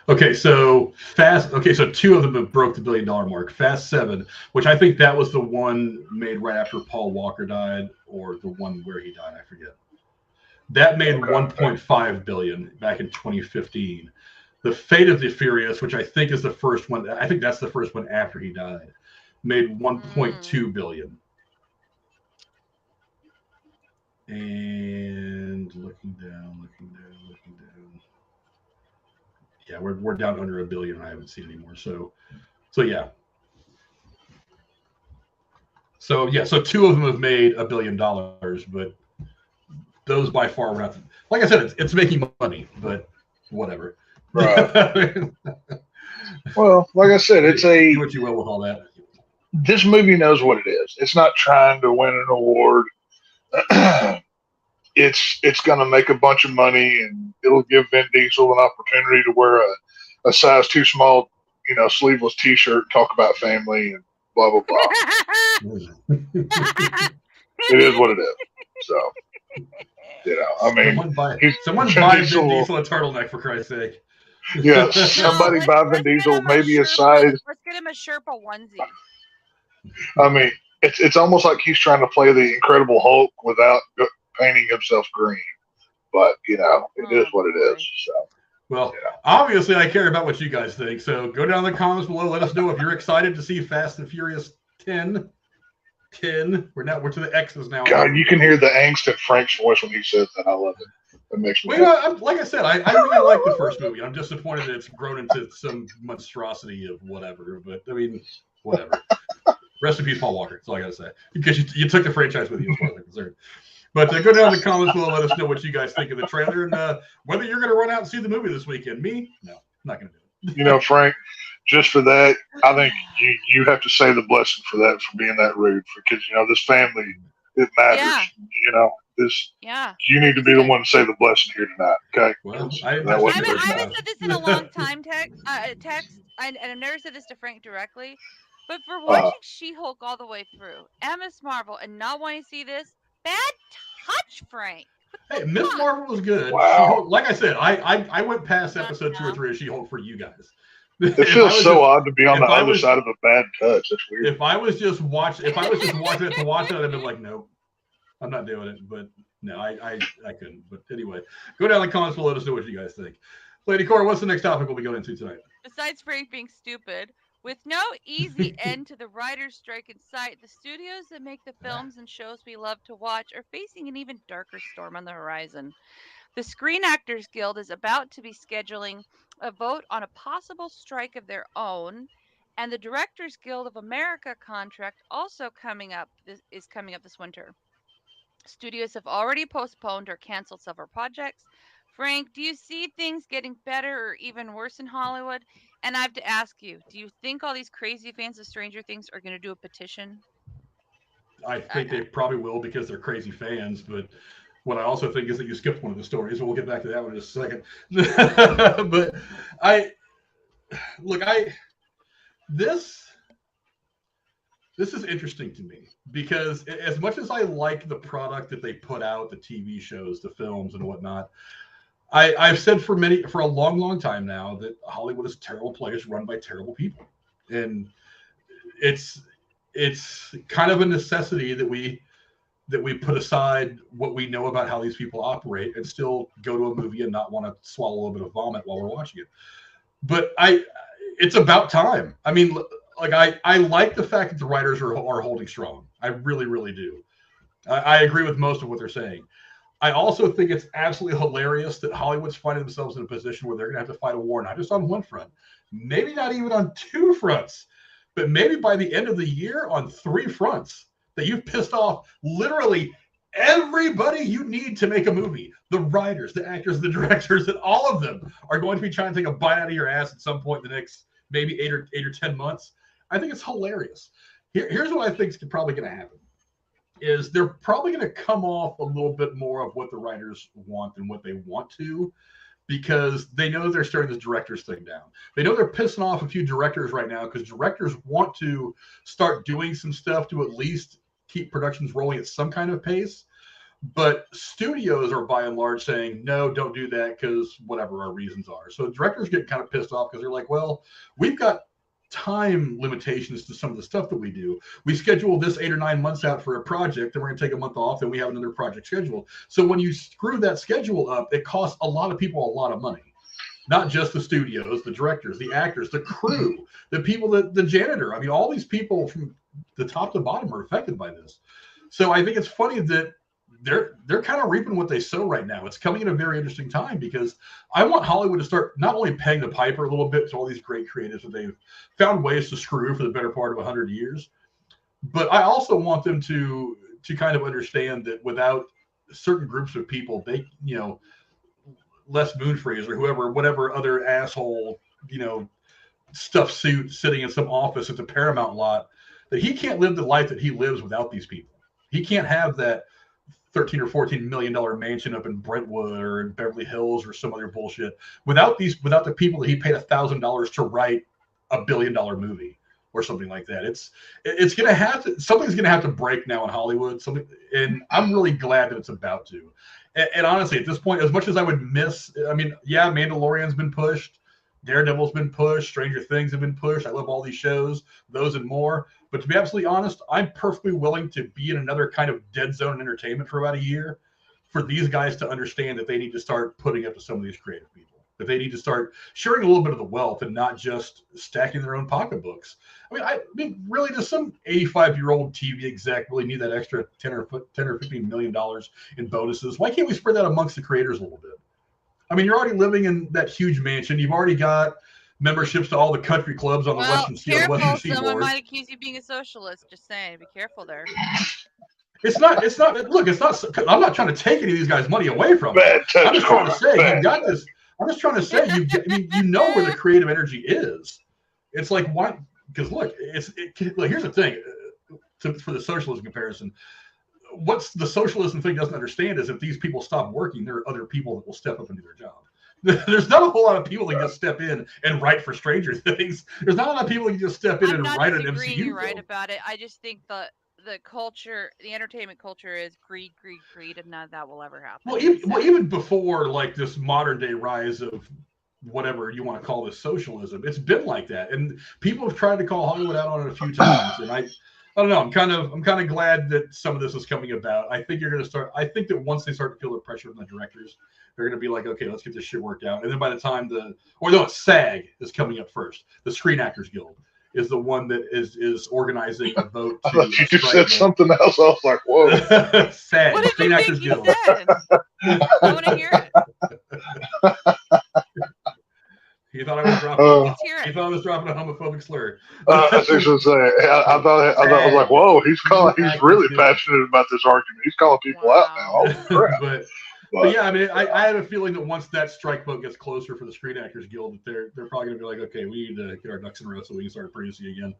Okay, so so 2 of them have broke the $1 billion mark. Fast 7, which I think that was the one made right after Paul Walker died, or the one where he died, I forget. That made $1.5 billion back in 2015. The Fate of the Furious, which I think is the first one, I think that's the first one after he died, made $1.2 billion. And looking down. Yeah, we're down under $1 billion. I haven't seen anymore. So yeah. So 2 of them have made $1 billion, but those by far were not. Like I said, it's making money, but whatever. Right. Well, like I said, it's a. Do what you will with all that. This movie knows what it is. It's not trying to win an award. It's going to make a bunch of money, and it'll give Vin Diesel an opportunity to wear a size too small, sleeveless T-shirt, talk about family, and blah blah blah. It is what it is. So, I mean, someone buy Vin Diesel a turtleneck, for Christ's sake. Yeah, somebody buy Vin Diesel maybe a size. Let's get him a Sherpa onesie. I mean, it's almost like he's trying to play the Incredible Hulk without painting himself green. But it is what it is. So. Well, obviously, I care about what you guys think. So go down in the comments below. Let us know if you're excited to see Fast and Furious 10. 10. We're to the X's now. God, you can hear the angst in Frank's voice when he says that. I love it. That makes me. Like I said, I really like the first movie. I'm disappointed that it's grown into some monstrosity of whatever. But I mean, whatever. Rest in peace, Paul Walker. That's all I gotta say. Because you took the franchise with you, as far as I'm concerned. But go down in the comments below. Let us know what you guys think of the trailer and whether you're going to run out and see the movie this weekend. Me? No, I'm not going to do it. Frank, just for that, I think you have to say the blessing for that, for being that rude. Because this family, it matters. Yeah. You need to be the one to say the blessing here tonight. Okay. Well, I haven't said this in a long time. Text, and I've never said this to Frank directly, but for watching She-Hulk all the way through, Ms. Marvel, and not wanting to see this. Bad touch, Frank. Hey, Ms. Marvel was good. Wow. Like I said, I went past episode 2 or 3 of She-Hulk for you guys. It feels so odd to be on the other side of a bad touch. That's weird. If I was just watching it to watch it, I'd have been like, nope, I'm not doing it. But no, I couldn't. But anyway, go down in the comments below. Let us know what you guys think. Lady Cora, what's the next topic we'll be going into tonight? Besides Frank being stupid. With no easy end to the writers' strike in sight, the studios that make the films and shows we love to watch are facing an even darker storm on the horizon. The Screen Actors Guild is about to be scheduling a vote on a possible strike of their own, And the Directors Guild of America contract also is coming up this winter. Studios have already postponed or canceled several projects. Frank, do you see things getting better or even worse in Hollywood? And I have to ask you, do you think all these crazy fans of Stranger Things are going to do a petition? I think they probably will because they're crazy fans. But what I also think is that you skipped one of the stories, and we'll get back to that one in just a second. But this is interesting to me because as much as I like the product that they put out, the TV shows, the films, and whatnot, I've said for a long time now that Hollywood is a terrible place run by terrible people, and it's kind of a necessity that we put aside what we know about how these people operate and still go to a movie and not want to swallow a little bit of vomit while we're watching it. But it's about time. I mean, like I like the fact that the writers are holding strong. I really, really do. I agree with most of what they're saying. I also think it's absolutely hilarious that Hollywood's finding themselves in a position where they're going to have to fight a war, not just on one front, maybe not even on two fronts, but maybe by the end of the year on three fronts, that you've pissed off literally everybody you need to make a movie. The writers, the actors, the directors, and all of them are going to be trying to take a bite out of your ass at some point in the next maybe 8 or 10 months. I think it's hilarious. Here's what I think is probably going to happen. Is they're probably going to come off a little bit more of what the writers want than what they want to, because they know they're starting this directors thing down. They know they're pissing off a few directors right now because directors want to start doing some stuff to at least keep productions rolling at some kind of pace. But studios are by and large saying, no, don't do that because whatever our reasons are. So directors get kind of pissed off because they're like, well, we've got time limitations to some of the stuff that we do. We schedule this 8 or 9 months out for a project, and we're going to take a month off, and we have another project scheduled. So when you screw that schedule up, it costs a lot of people a lot of money. Not just the studios, the directors, the actors, the crew, the people, the janitor. I mean, all these people from the top to bottom are affected by this. So I think it's funny that they're kind of reaping what they sow right now. It's coming at a very interesting time because I want Hollywood to start not only paying the piper a little bit to all these great creatives that they've found ways to screw for the better part of 100 years, but I also want them to kind of understand that without certain groups of people, they, Les Moonfries or whoever, whatever other asshole, stuffed suit sitting in some office at the Paramount lot, that he can't live the life that he lives without these people. He can't have that $13 or $14 million mansion up in Brentwood or in Beverly Hills or some other bullshit without the people that he paid $1,000 to write $1 billion movie or something like that. It's gonna have to, something's gonna have to break now in Hollywood. And I'm really glad that it's about to. And honestly, at this point, as much as I would miss, I mean, yeah, Mandalorian's been pushed, Daredevil's been pushed, Stranger Things have been pushed. I love all these shows, those and more. But to be absolutely honest, I'm perfectly willing to be in another kind of dead zone entertainment for about a year for these guys to understand that they need to start putting up to some of these creative people, that they need to start sharing a little bit of the wealth and not just stacking their own pocketbooks. I mean, really, does some 85-year-old TV exec really need that extra $10 or $15 million in bonuses? Why can't we spread that amongst the creators a little bit? I mean, you're already living in that huge mansion. You've already got memberships to all the country clubs on the Western Seaboard. Someone might accuse you of being a socialist. Just saying, be careful there. It's not. Look, it's not. I'm not trying to take any of these guys' money away from them. I'm just trying to say you got this. I'm just trying to say you know where the creative energy is. It's like why? Because look, here's the thing. For the socialism comparison, what's the socialism thing doesn't understand is if these people stop working, there are other people that will step up and do their job. There's not a whole lot of people that can just step in and write for Stranger Things. There's not a lot of people that can just step in and write an MCU. You're right about it. I just think the culture, the entertainment culture is greed, and none of that will ever happen. Well, even before like this modern day rise of whatever you want to call this socialism, it's been like that, and people have tried to call Hollywood out on it a few times, and I don't know. I'm kind of glad that some of this is coming about. I think you're going to start. I think that once they start to feel the pressure from the directors, they're going to be like, okay, let's get this shit worked out. And then by the time SAG is coming up first. The Screen Actors Guild is the one that is organizing a vote. I thought you said something else. I was like, whoa. SAG, what did Screen you Actors think Guild. I want to hear it. He thought I was dropping. Let's hear He it. thought I was dropping a homophobic slur. I was going to say, I thought I was like, whoa, he's really passionate about this argument. He's calling people out now. Holy crap. But yeah, I mean, I have a feeling that once that strike vote gets closer for the Screen Actors Guild, that they're probably going to be like, okay, we need to get our ducks in a row so we can start producing again.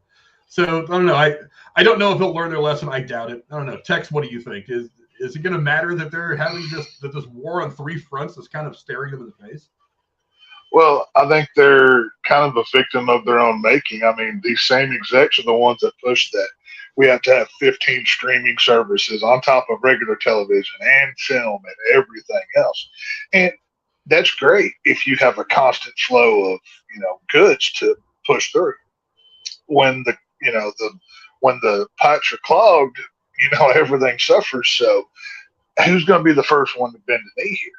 So I don't know. I don't know if they'll learn their lesson. I doubt it. I don't know. Tex, what do you think? Is it going to matter that they're having this war on three fronts is kind of staring them in the face? Well, I think they're kind of a victim of their own making. I mean, these same execs are the ones that push that we have to have 15 streaming services on top of regular television and film and everything else. And that's great if you have a constant flow of, goods to push through. When when the pipes are clogged, everything suffers. So who's going to be the first one to bend the knee here?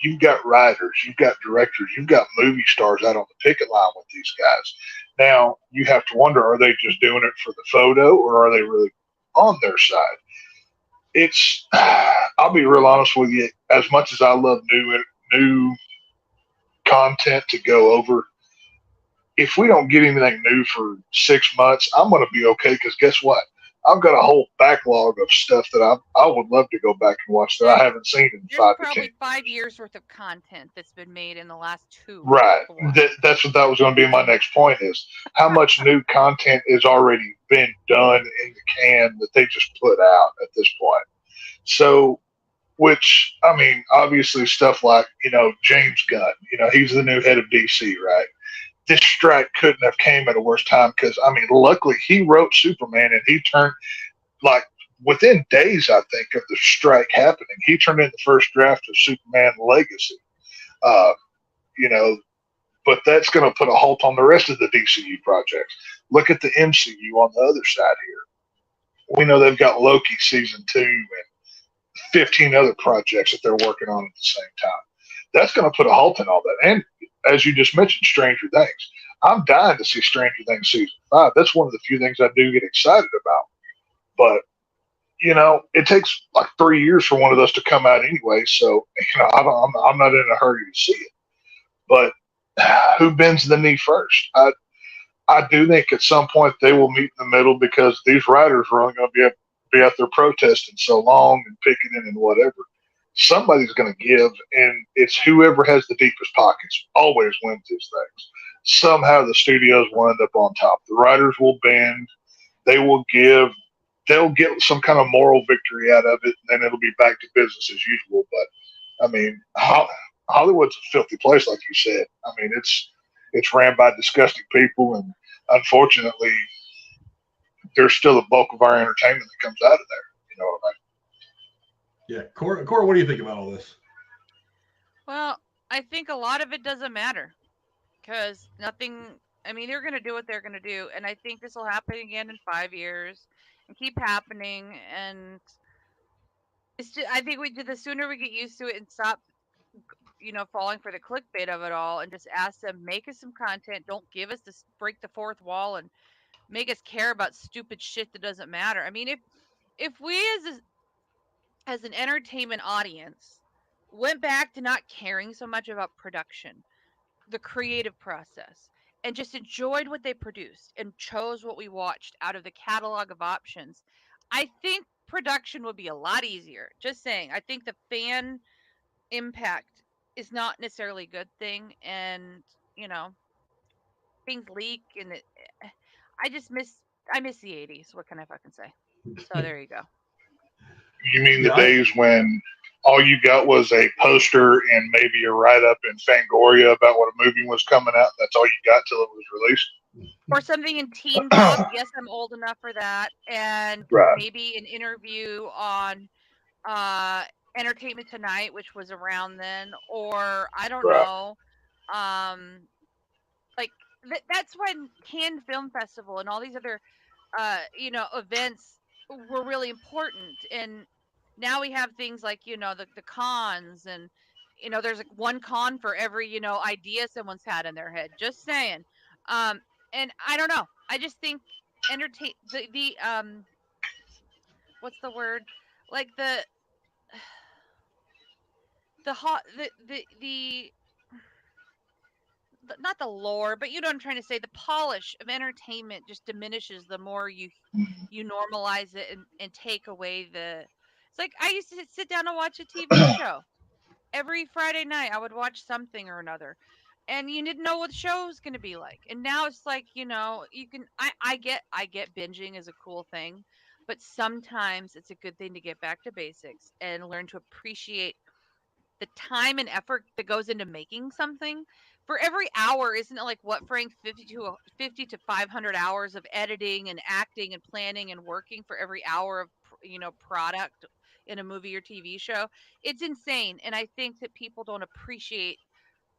You've got writers, you've got directors, you've got movie stars out on the picket line with these guys. Now you have to wonder, are they just doing it for the photo or are they really on their side? I'll be real honest with you, as much as I love new content to go over, if we don't get anything new for 6 months, I'm going to be okay, because guess what? I've got a whole backlog of stuff that I would love to go back and watch that I haven't seen in 5 to 10. Probably 5 years worth of content that's been made in the last 2. Right. That's what that was going to be my next point, is how much new content has already been done in the can that they just put out at this point. So, which, I mean, obviously stuff like, James Gunn, he's the new head of DC, right? This strike couldn't have came at a worse time, because, I mean, luckily he wrote Superman and he turned, like, within days, I think, of the strike happening, he turned in the first draft of Superman Legacy. But that's going to put a halt on the rest of the DCU projects. Look at the MCU on the other side here. We know they've got Loki season 2 and 15 other projects that they're working on at the same time. That's going to put a halt in all that. And as you just mentioned, Stranger Things. I'm dying to see Stranger Things season 5. That's one of the few things I do get excited about. But, it takes like 3 years for one of those to come out anyway. So, I'm not in a hurry to see it. But who bends the knee first? I do think at some point they will meet in the middle, because these writers are only going to be out there protesting so long and picketing and whatever. Somebody's going to give, and it's whoever has the deepest pockets always wins these things. Somehow the studios will end up on top. The writers will bend. They will give. They'll get some kind of moral victory out of it, and then it'll be back to business as usual. But, I mean, Hollywood's a filthy place, like you said. I mean, it's ran by disgusting people, and unfortunately, there's still a bulk of our entertainment that comes out of there. You know what I mean? Yeah, Cora, what do you think about all this? Well, I think a lot of it doesn't matter, because nothing. I mean, they're going to do what they're going to do, and I think this will happen again in 5 years and keep happening. And it's just, I think the sooner we get used to it and stop, falling for the clickbait of it all, and just ask them, make us some content. Don't give us this, break the fourth wall and make us care about stupid shit that doesn't matter. I mean, if we as an entertainment audience went back to not caring so much about production, the creative process, and just enjoyed what they produced and chose what we watched out of the catalog of options, I think production would be a lot easier. Just saying. I think the fan impact is not necessarily a good thing, and things leak, and I miss the 80s. What can I fucking say? So there you go. You mean the days when all you got was a poster and maybe a write-up in Fangoria about what a movie was coming out, and that's all you got till it was released? Or something in Teen Vogue. Yes, I'm old enough for that. And maybe an interview on Entertainment Tonight, which was around then. Or, I don't know, that's when Cannes Film Festival and all these other, events were really important. And now we have things like, the cons, and, there's like one con for every, idea someone's had in their head. Just saying. And I don't know. I just think what's the word? Like the not the lore, but you know what I'm trying to say. The polish of entertainment just diminishes the more you normalize it and take away the. It's like I used to sit down and watch a TV show every Friday night. I would watch something or another, and you didn't know what the show was going to be like. And now it's like, you know, you can. I get binging is a cool thing, but sometimes it's a good thing to get back to basics and learn to appreciate the time and effort that goes into making something. For every hour, isn't it like what, Frank, 50 to 500 hours of editing and acting and planning and working for every hour of, you know, product in a movie or TV show? It's insane, and I think that people don't appreciate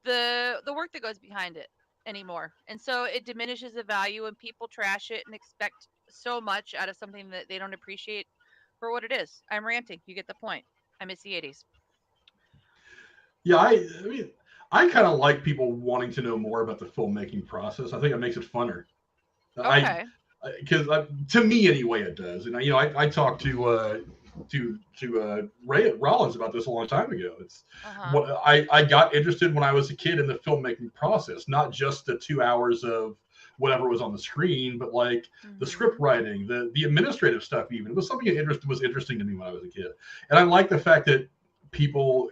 the work that goes behind it anymore, and so it diminishes the value, and people trash it and expect so much out of something that they don't appreciate for what it is. I'm ranting. You get the point. I miss the 80s. Yeah, I mean, I kind of like people wanting to know more about the filmmaking process. I think it makes it funner. Okay. Because to me anyway, it does. And I talked to Ray Rollins about this a long time ago. It's what I got interested when I was a kid in the filmmaking process, not just the 2 hours of whatever was on the screen, but like the script writing, the administrative stuff. Even it was something that was interesting to me when I was a kid, and I like the fact that people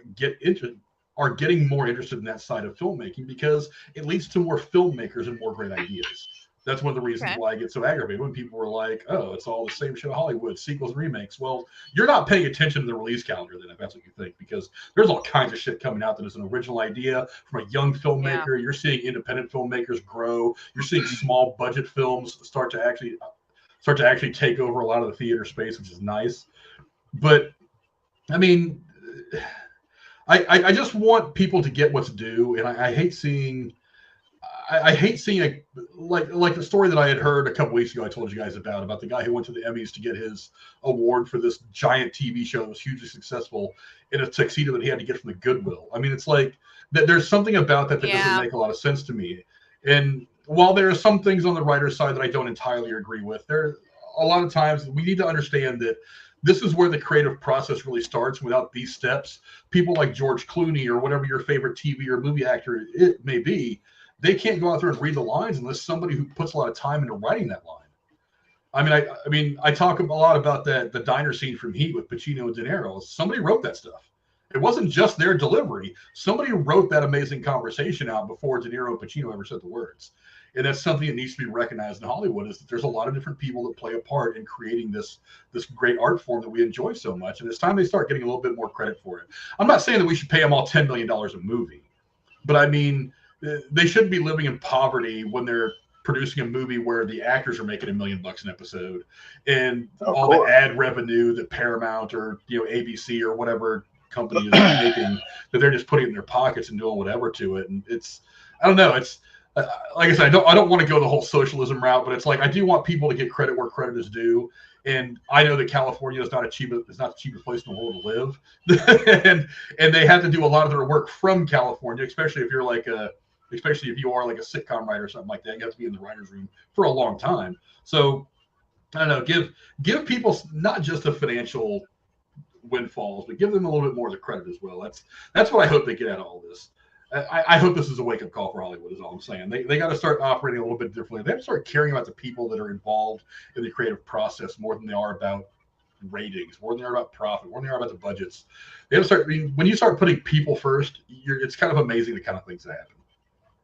are getting more interested in that side of filmmaking because it leads to more filmmakers and more great ideas. That's one of the reasons why I get so aggravated when people were like, oh, it's all the same shit Hollywood, sequels and remakes. Well, you're not paying attention to the release calendar then, if that's what you think, because there's all kinds of shit coming out that is an original idea from a young filmmaker. You're seeing independent filmmakers grow. You're seeing small budget films start to actually take over a lot of the theater space, which is nice. But I mean, I just want people to get what's due, and I hate seeing like the story that I had heard a couple weeks ago. I told you guys about the guy who went to the Emmys to get his award for this giant TV show that was hugely successful in a tuxedo that he had to get from the Goodwill. I mean, it's like that. There's something about that doesn't make a lot of sense to me. And while there are some things on the writer's side that I don't entirely agree with, there a lot of times we need to understand that this is where the creative process really starts. Without these steps, people like George Clooney or whatever your favorite TV or movie actor it may be, they can't go out there and read the lines unless somebody who puts a lot of time into writing that line. I mean, I talk a lot about the diner scene from Heat with Pacino and De Niro. Somebody wrote that stuff. It wasn't just their delivery. Somebody wrote that amazing conversation out before De Niro and Pacino ever said the words. And that's something that needs to be recognized in Hollywood, is that there's a lot of different people that play a part in creating this great art form that we enjoy so much. And it's time they start getting a little bit more credit for it. I'm not saying that we should pay them all $10 million a movie, but I mean, they shouldn't be living in poverty when they're producing a movie where the actors are making $1 million an episode, and all the ad revenue that Paramount or ABC or whatever company is making, that they're just putting it in their pockets and doing whatever to it. And it's, I don't know, it's like I said, I don't want to go the whole socialism route, but it's like I do want people to get credit where credit is due. And I know that California is not the cheapest place in the world to live, and they have to do a lot of their work from California, especially if you are like a sitcom writer or something like that. You have to be in the writer's room for a long time. So I don't know, give people not just the financial windfalls, but give them a little bit more of the credit as well. That's what I hope they get out of all this. I hope this is a wake-up call for Hollywood, is all I'm saying. They got to start operating a little bit differently. They have to start caring about the people that are involved in the creative process more than they are about ratings, more than they are about profit, more than they are about the budgets. They have to start, when you start putting people first, it's kind of amazing the kind of things that happen.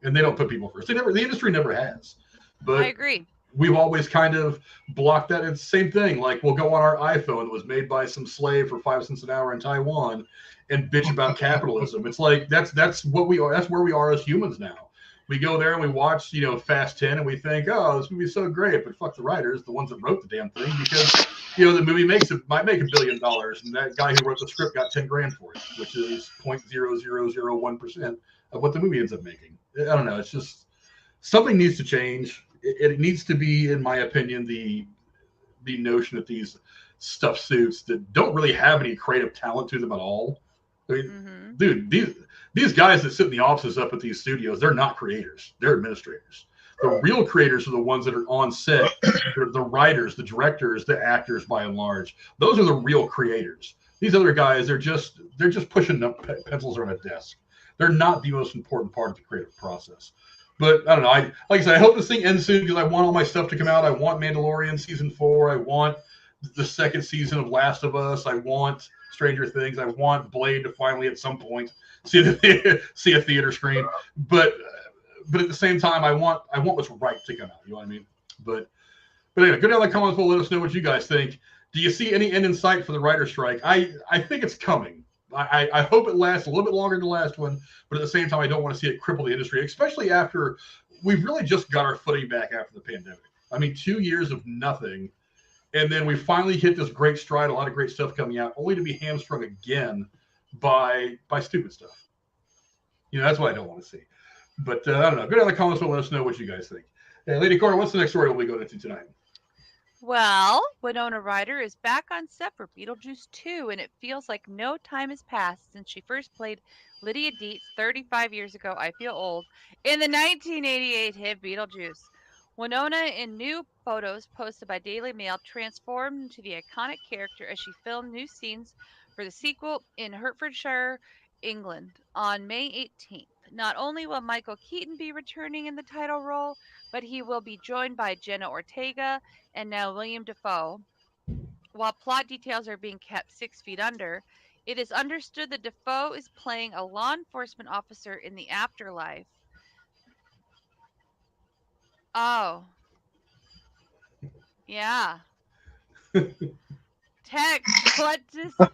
And they don't put people first. The industry never has. But I agree. We've always kind of blocked that. It's the same thing. Like, we'll go on our iPhone that was made by some slave for 5 cents an hour in Taiwan and bitch about capitalism. It's like that's what we are. That's where we are as humans now. We go there and we watch, Fast 10, and we think, oh, this movie's so great, but fuck the writers, the ones that wrote the damn thing, because the movie might make $1 billion, and that guy who wrote the script got $10,000 for it, which is 0.0001% of what the movie ends up making. I don't know. It's just something needs to change. It needs to be, in my opinion, the notion that these stuff suits that don't really have any creative talent to them at all. I mean, dude, these guys that sit in the offices up at these studios, they're not creators. They're administrators. The real creators are the ones that are on set. They're the writers, the directors, the actors, by and large. Those are the real creators. These other guys, they're just pushing pencils around a desk. They're not the most important part of the creative process. But I don't know. Like I said, I hope this thing ends soon because I want all my stuff to come out. I want Mandalorian season 4. I want the second season of Last of Us. I want Stranger Things. I want Blade to finally at some point see a theater screen. But at the same time, I want what's right to come out. You know what I mean? But anyway, go down in the comments below. Let us know what you guys think. Do you see any end in sight for the writer's strike? I think it's coming. I hope it lasts a little bit longer than the last one, but at the same time, I don't want to see it cripple the industry, especially after we've really just got our footing back after the pandemic. I mean, 2 years of nothing, and then we finally hit this great stride, a lot of great stuff coming out, only to be hamstrung again by stupid stuff. That's what I don't want to see. But I don't know. Go down in the comments and let us know what you guys think. Hey, Lady Cora, what's the next story we'll be going into tonight? Well, Winona Ryder is back on set for Beetlejuice 2, and it feels like no time has passed since she first played Lydia Dietz 35 years ago, I feel old, in the 1988 hit Beetlejuice. Winona, in new photos posted by Daily Mail, transformed into the iconic character as she filmed new scenes for the sequel in Hertfordshire, England, on May 18th. Not only will Michael Keaton be returning in the title role, but he will be joined by Jenna Ortega and now William Dafoe. While plot details are being kept 6 feet under, it is understood that Dafoe is playing a law enforcement officer in the afterlife. Oh. Yeah. Text, what does this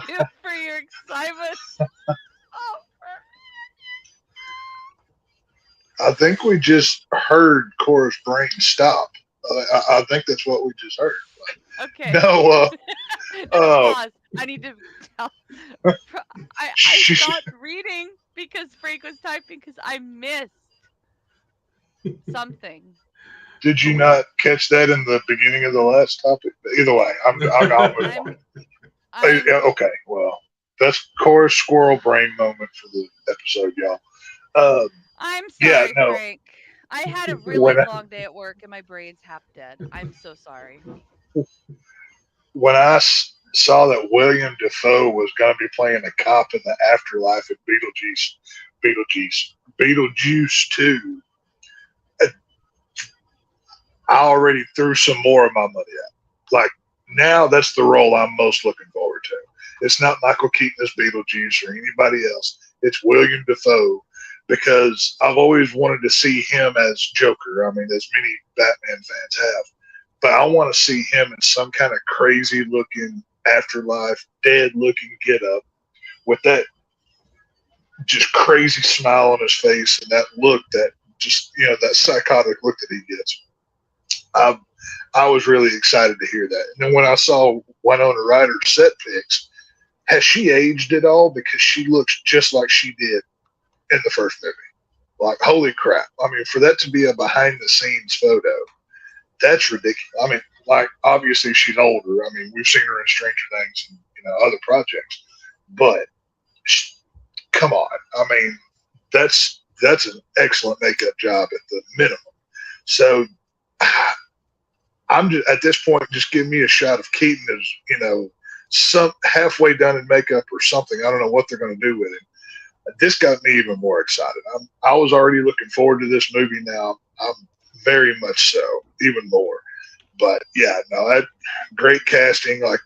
do for your excitement? Oh, I think we just heard Cora's brain stop. I think that's what we just heard. okay. No. Pause. I need to tell. I stopped reading because Frank was typing because I missed something. Did you not catch that in the beginning of the last topic? Either way, I'll move on. Okay, well, that's Cora's squirrel brain moment for the episode, y'all. I'm sorry, Frank. I had a really long day at work and my brain's half dead. I'm so sorry. When I saw that William Dafoe was going to be playing a cop in the afterlife at Beetlejuice 2, I already threw some more of my money at. Like, now that's the role I'm most looking forward to. It's not Michael Keaton as Beetlejuice or anybody else. It's William Dafoe, because I've always wanted to see him as Joker. I mean, as many Batman fans have. But I want to see him in some kind of crazy-looking afterlife, dead-looking get-up with that just crazy smile on his face and that look that just, that psychotic look that he gets. I was really excited to hear that. And then when I saw Winona Ryder's set pics, has she aged at all? Because she looks just like she did in the first movie. Like, holy crap. I mean, for that to be a behind-the-scenes photo, that's ridiculous. I mean, like, obviously she's older. I mean, we've seen her in Stranger Things and, other projects. But, come on. I mean, that's an excellent makeup job at the minimum. So, I'm just, at this point, just give me a shot of Keaton as, some halfway done in makeup or something. I don't know what they're going to do with him. This got me even more excited. I was already looking forward to this movie. Now I'm very much so, even more. But yeah, no, that great casting. Like,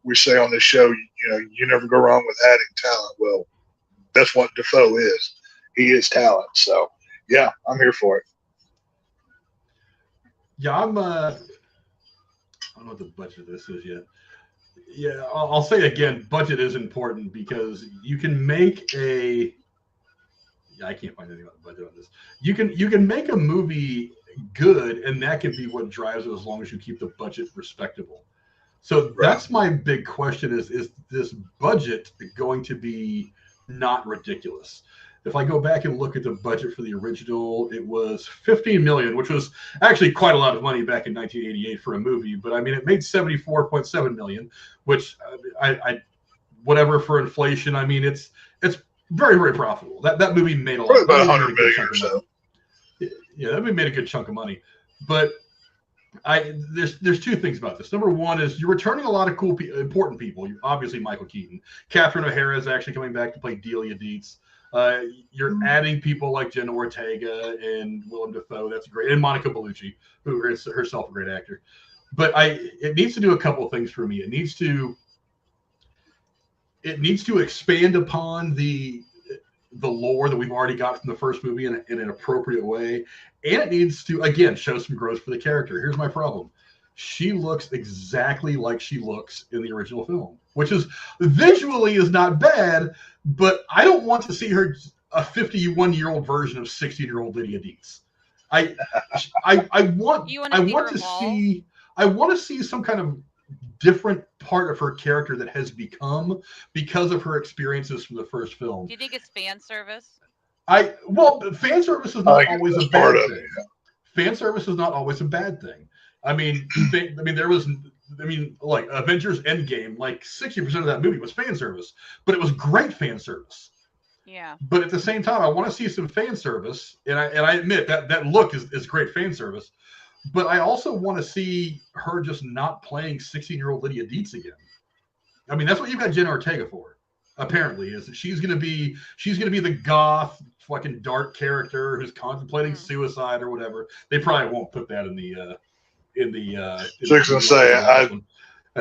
we say on this show, you never go wrong with adding talent. Well, that's what Dafoe is. He is talent. So yeah, I'm here for it. Yeah, I don't know what the budget of this is yet. Yeah, I'll say again, budget is important because you can make I can't find anything about the budget on this. You can make a movie good, and that can be what drives it as long as you keep the budget respectable. So that's my big question: is this budget going to be not ridiculous? If I go back and look at the budget for the original, it was $15 million, which was actually quite a lot of money back in 1988 for a movie. But I mean, it made $74.7 million, which I whatever for inflation. I mean, it's very, very profitable. That movie made a lot. Probably about $100 million or so. Yeah, that movie made a good chunk of money. But there's two things about this. Number one is you're returning a lot of cool, important people. Obviously, Michael Keaton. Catherine O'Hara is actually coming back to play Delia Dietz. You're adding people like Jenna Ortega and Willem Dafoe. That's great. And Monica Bellucci, who is herself a great actor. But it needs to do a couple of things for me. It needs to expand upon the lore that we've already got from the first movie in an appropriate way. And it needs to, again, show some growth for the character. Here's my problem. She looks exactly like she looks in the original film, which is visually is not bad, but I don't want to see her a 51-year-old version of 16-year-old Lydia Dietz. I want to see some kind of different part of her character that has become because of her experiences from the first film. Do you think it's fan service? Fan service is not always a bad thing. Fan service is not always a bad thing. I mean, like Avengers Endgame, like 60% of that movie was fan service, but it was great fan service. Yeah. But at the same time, I want to see some fan service, and I admit that look is great fan service. But I also want to see her just not playing 16-year-old Lydia Dietz again. I mean, that's what you've got Jenna Ortega for, apparently, is that she's gonna be the goth, fucking dark character who's contemplating suicide or whatever. They probably won't put that in the that's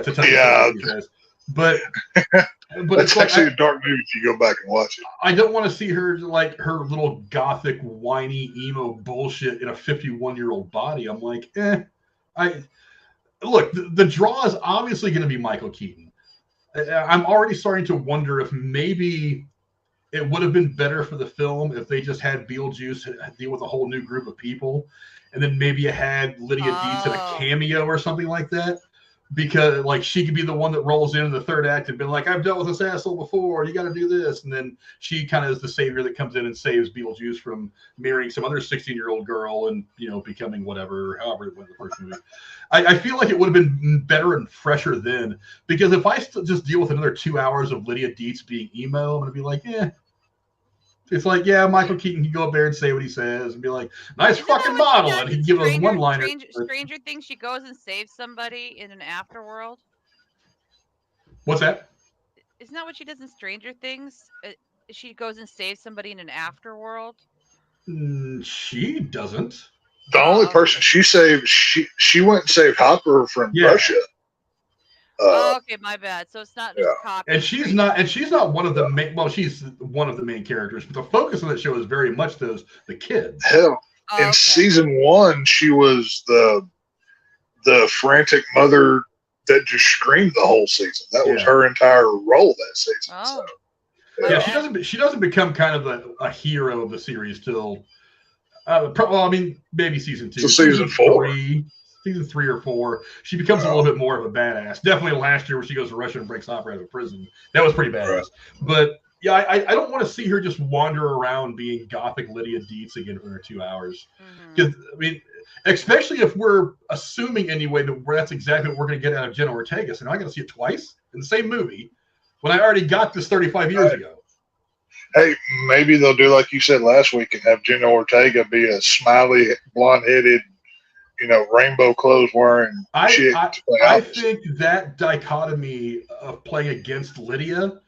a tough guys. But it's actually a dark movie if you go back and watch it. I don't want to see her like her little gothic, whiny, emo bullshit in a 51-year-old body. I'm like, look, the draw is obviously going to be Michael Keaton. I'm already starting to wonder if maybe it would have been better for the film if they just had Beetlejuice deal with a whole new group of people, and then maybe you had Lydia Dietz in a cameo or something like that. Because like she could be the one that rolls in the third act and been like, I've dealt with this asshole before, you got to do this, and then she kind of is the savior that comes in and saves Beetlejuice from marrying some other 16-year-old girl and becoming whatever, however it went in the first movie. I feel like it would have been better and fresher then, because if I just deal with another 2 hours of Lydia Dietz being emo, I'm gonna be like, It's like, Michael Keaton can go up there and say what he says and be like, nice fucking model. And he can give us one liner. Stranger Things, she goes and saves somebody in an afterworld. What's that? Isn't that what she does in Stranger Things? She goes and saves somebody in an afterworld? She doesn't. The only person she saved, she went and saved Hopper from Russia. Okay, my bad. So it's not just copy. And she's not one of the main. Well, she's one of the main characters, but the focus of that show is very much the kids. Hell, in season 1, she was the frantic mother that just screamed the whole season. That was her entire role that season. Oh. So. She doesn't become kind of a hero of the series till maybe season 2. So season 4. Season 3 or 4, she becomes a little bit more of a badass. Definitely last year where she goes to Russia and breaks Hopper out of prison. That was pretty badass. Right. But I don't want to see her just wander around being gothic Lydia Dietz again for 2 hours. Because especially if we're assuming anyway that that's exactly what we're going to get out of Jenna Ortega. So now I got to see it twice in the same movie when I already got this 35 years ago. Hey, maybe they'll do like you said last week and have Jenna Ortega be a smiley, blonde-headed, rainbow clothes wearing chick. I think that dichotomy of playing against Lydia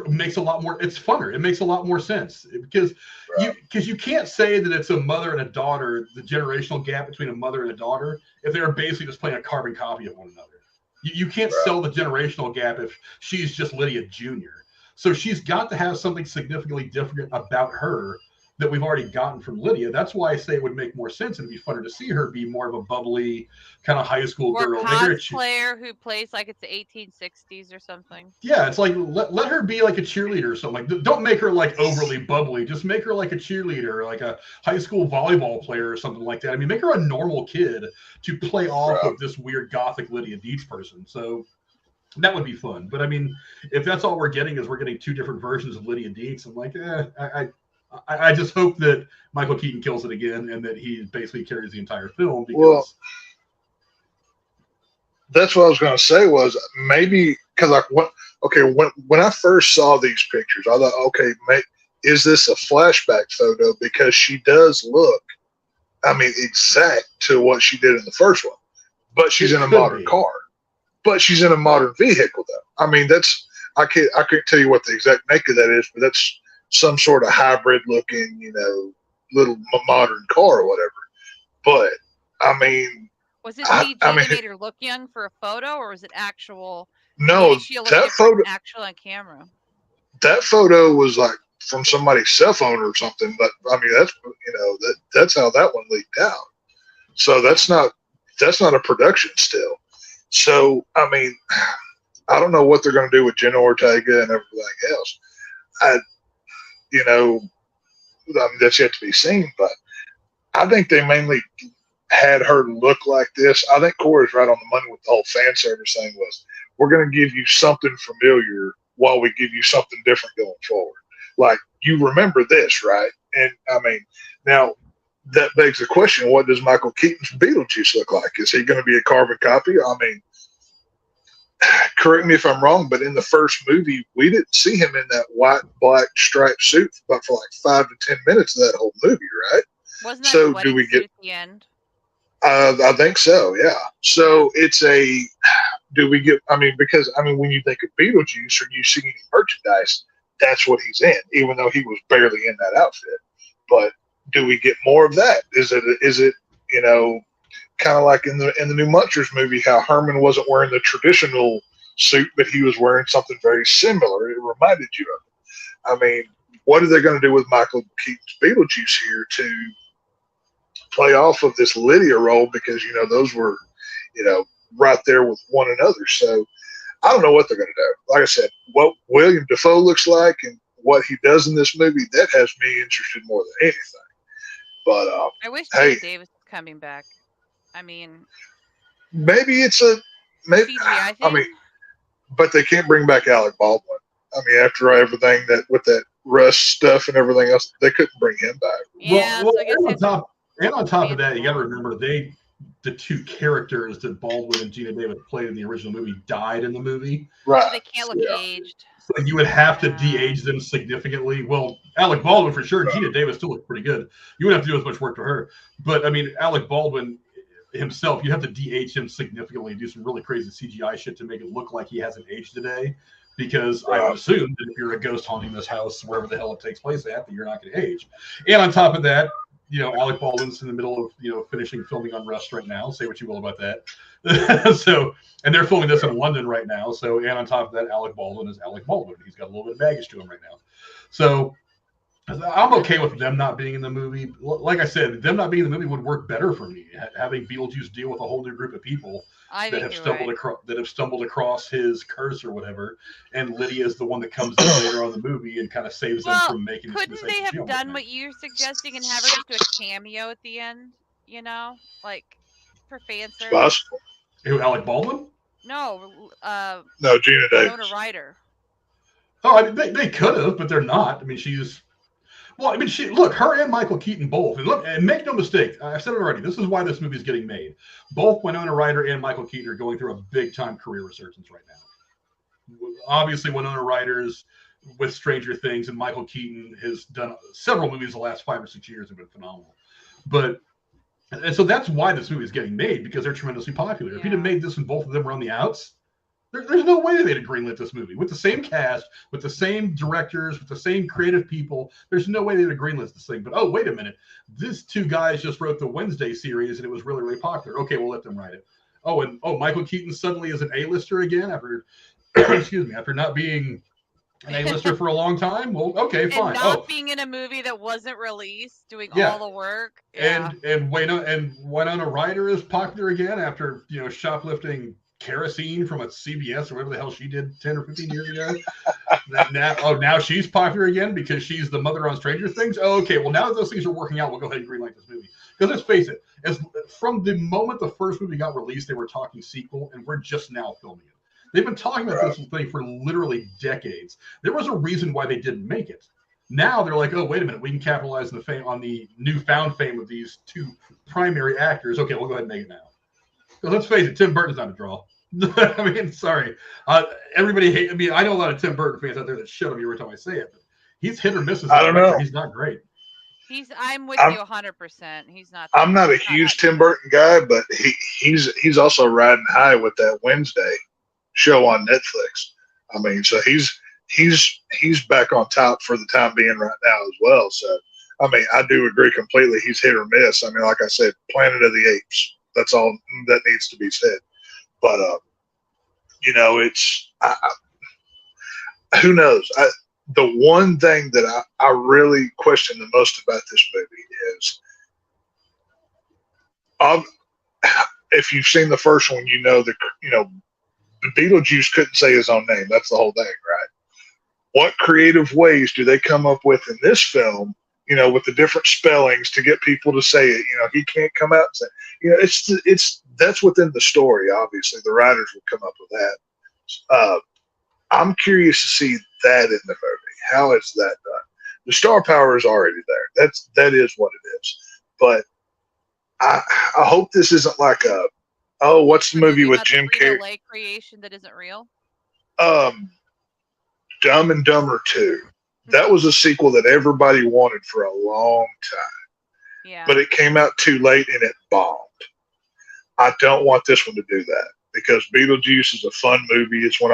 makes a lot more. It's funner. It makes a lot more sense because you can't say that it's a mother and a daughter. The generational gap between a mother and a daughter, if they're basically just playing a carbon copy of one another, you can't sell the generational gap if she's just Lydia Jr. So she's got to have something significantly different about her that we've already gotten from Lydia. That's why I say it would make more sense and it'd be funner to see her be more of a bubbly kind of high school girl. Or cosplayer who plays like it's the 1860s or something. Yeah, it's like let her be like a cheerleader or something. Like, don't make her like overly bubbly. Just make her like a cheerleader, like a high school volleyball player or something like that. I mean, make her a normal kid to play off of this weird gothic Lydia Dietz person. So that would be fun. But I mean, if that's all we're getting is we're getting 2 different versions of Lydia Dietz, I'm like, I just hope that Michael Keaton kills it again and that he basically carries the entire film. Because that's what I was going to say was maybe because when I first saw these pictures, I thought, is this a flashback photo? Because she does look, exact to what she did in the first one, but she's in a modern car, but she's in a modern vehicle though. I can't tell you what the exact make of that is, but some sort of hybrid looking, little modern car or whatever. But I mean, was it CG that made her look young for a photo, or was it actual? No, maybe she looked that photo actual on camera. That photo was like from somebody's cell phone or something. But I mean, that's how that one leaked out. So that's not a production still. So I mean, I don't know what they're going to do with Jenna Ortega and everything else. I mean, that's yet to be seen. But I think they mainly had her look like this. I think Corey's right on the money with the whole fan service thing. Was we're going to give you something familiar while we give you something different going forward. Like, you remember this, right? And I mean, now that begs the question: what does Michael Keaton's Beetlejuice look like? Is he going to be a carbon copy? I mean, correct me if I'm wrong, but in the first movie, we didn't see him in that white, black striped suit but for like 5 to 10 minutes of that whole movie, right? Wasn't that the wedding suit at the end? I think so, yeah. So do we get, because when you think of Beetlejuice or you see any merchandise, that's what he's in, even though he was barely in that outfit. But do we get more of that? Is it kind of like in the new Munchers movie, how Herman wasn't wearing the traditional suit, but he was wearing something very similar. It reminded you of it. I mean, what are they going to do with Michael Keaton's Beetlejuice here to play off of this Lydia role? Because, those were, right there with one another. So I don't know what they're going to do. Like I said, what William Dafoe looks like and what he does in this movie, that has me interested more than anything. But I wish Gina Davis was coming back. I mean, maybe maybe. CGI thing? But they can't bring back Alec Baldwin. After everything that with that Rust stuff and everything else, they couldn't bring him back. Yeah, well, so I guess and on top of that, you got to remember the two characters that Baldwin and Gina Davis played in the original movie died in the movie. Right. So they can't look aged. So you would have to de-age them significantly. Well, Alec Baldwin for sure. Gina Davis still looked pretty good. You wouldn't have to do as much work to her. But Alec Baldwin himself, you have to de-age him significantly, do some really crazy CGI shit to make it look like he hasn't aged today. Because I would assume that if you're a ghost haunting this house, wherever the hell it takes place at, that you're not going to age. And on top of that, Alec Baldwin's in the middle of, finishing filming on Rust right now. Say what you will about that. So, and they're filming this in London right now. So, and on top of that, Alec Baldwin is Alec Baldwin. He's got a little bit of baggage to him right now. So, I'm okay with them not being in the movie. Like I said, them not being in the movie would work better for me. Having Beetlejuice deal with a whole new group of people that have stumbled across his curse or whatever, and Lydia is the one that comes in later on in the movie and kind of saves them from making. Couldn't they have done what you're suggesting and have her just do a cameo at the end? Like for fan service. Possible. Who, Alec Baldwin? No, Gina Davis. Winona Ryder. Oh, they could have, but they're not. She's. Well, look, her and Michael Keaton both. And look, and make no mistake, I've said it already. This is why this movie is getting made. Both Winona Ryder and Michael Keaton are going through a big-time career resurgence right now. Obviously, Winona Ryder's with Stranger Things, and Michael Keaton has done several movies the last 5 or 6 years have been phenomenal. And so that's why this movie is getting made, because they're tremendously popular. If you'd have made this and both of them were on the outs, there's no way they'd have greenlit this movie. With the same cast, with the same directors, with the same creative people, there's no way they'd have greenlit this thing. But, oh, wait a minute. These two guys just wrote the Wednesday series, and it was really, really popular. Okay, we'll let them write it. Michael Keaton suddenly is an A-lister again after, after not being an A-lister for a long time? Well, okay, fine. And not being in a movie that wasn't released, doing all the work. Yeah. And Winona Ryder is popular again after, shoplifting kerosene from a CBS or whatever the hell she did 10 or 15 years ago. Now she's popular again because she's the mother on Stranger Things. Oh, okay, well, now that those things are working out, we'll go ahead and greenlight this movie. Because let's face it, from the moment the first movie got released, they were talking sequel, and we're just now filming it. They've been talking about this thing for literally decades. There was a reason why they didn't make it. Now they're like, oh, wait a minute, we can capitalize on the newfound fame of these two primary actors. Okay, we'll go ahead and make it now. Because let's face it, Tim Burton's not a draw. Sorry. Everybody hates. I know a lot of Tim Burton fans out there that shit on me every time I say it. But he's hit or misses. I don't know. He's not great. I'm with you 100%. He's not. I'm not a huge Tim Burton guy, but he's also riding high with that Wednesday show on Netflix. So he's back on top for the time being right now as well. So, I mean, I do agree completely. He's hit or miss. I mean, like I said, Planet of the Apes. That's all that needs to be said. But, you know, who knows? The one thing that I really question the most about this movie is, if you've seen the first one, you know Beetlejuice couldn't say his own name. That's the whole thing, right? What creative ways do they come up with in this film, you know, with the different spellings to get people to say it? You know, he can't come out and say, you know, that's within the story, obviously. The writers will come up with that. I'm curious to see that in the movie. How is that done? The star power is already there. That is what it is. But I hope this isn't like what's the movie with Jim Carrey? Lake creation that isn't real. Dumb and Dumber 2. That was a sequel that everybody wanted for a long time. Yeah. But it came out too late and it bombed. I don't want this one to do that because Beetlejuice is a fun movie. It's one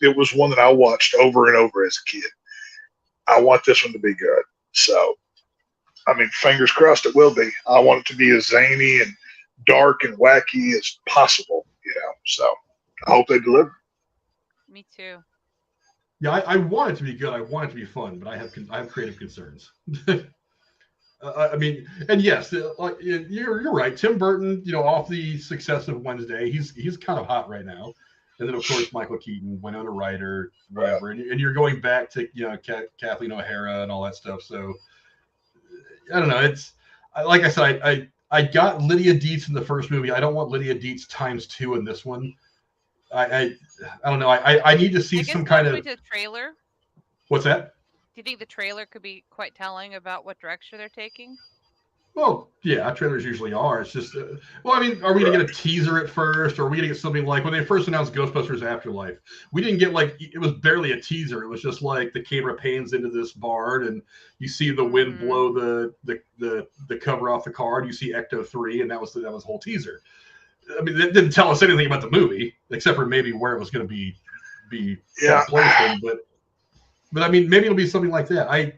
it was one that I watched over and over as a kid. I want this one to be good. So, I mean, fingers crossed it will be. I want it to be as zany and dark and wacky as possible, you know. So I hope they deliver. Me too. Yeah, I want it to be good. I want it to be fun, but I have creative concerns. I mean, and yes, you're right. Tim Burton, you know, off the success of Wednesday, he's kind of hot right now. And then of course Michael Keaton, Winona Ryder, whatever, and you're going back to, you know, Kathleen O'Hara and all that stuff. So I don't know. It's like I said, I got Lydia Dietz in the first movie. I don't want Lydia Dietz ×2 in this one. I don't know. I need to see some kind of trailer. What's that? Do you think the trailer could be quite telling about what direction they're taking? Well, yeah, trailers usually are. It's just, well, I mean, are we going to get a teaser at first? Or are we going to get something like when they first announced Ghostbusters Afterlife? We didn't get it was barely a teaser. It was just like the camera pans into this barn and you see the wind blow the cover off the car and you see Ecto 3 and that was the whole teaser. I mean, it didn't tell us anything about the movie except for maybe where it was going to be placed in, but I mean, maybe it'll be something like that. I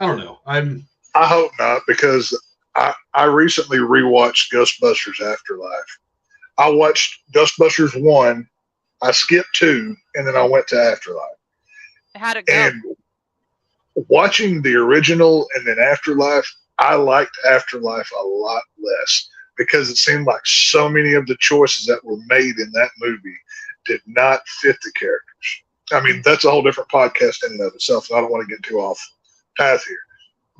don't know. I hope not, because I recently rewatched Ghostbusters Afterlife. I watched Ghostbusters 1, I skipped 2, and then I went to Afterlife. How'd it go? And watching the original and then Afterlife, I liked Afterlife a lot less because it seemed like so many of the choices that were made in that movie did not fit the characters. I mean, that's a whole different podcast in and of itself, and I don't want to get too off path here.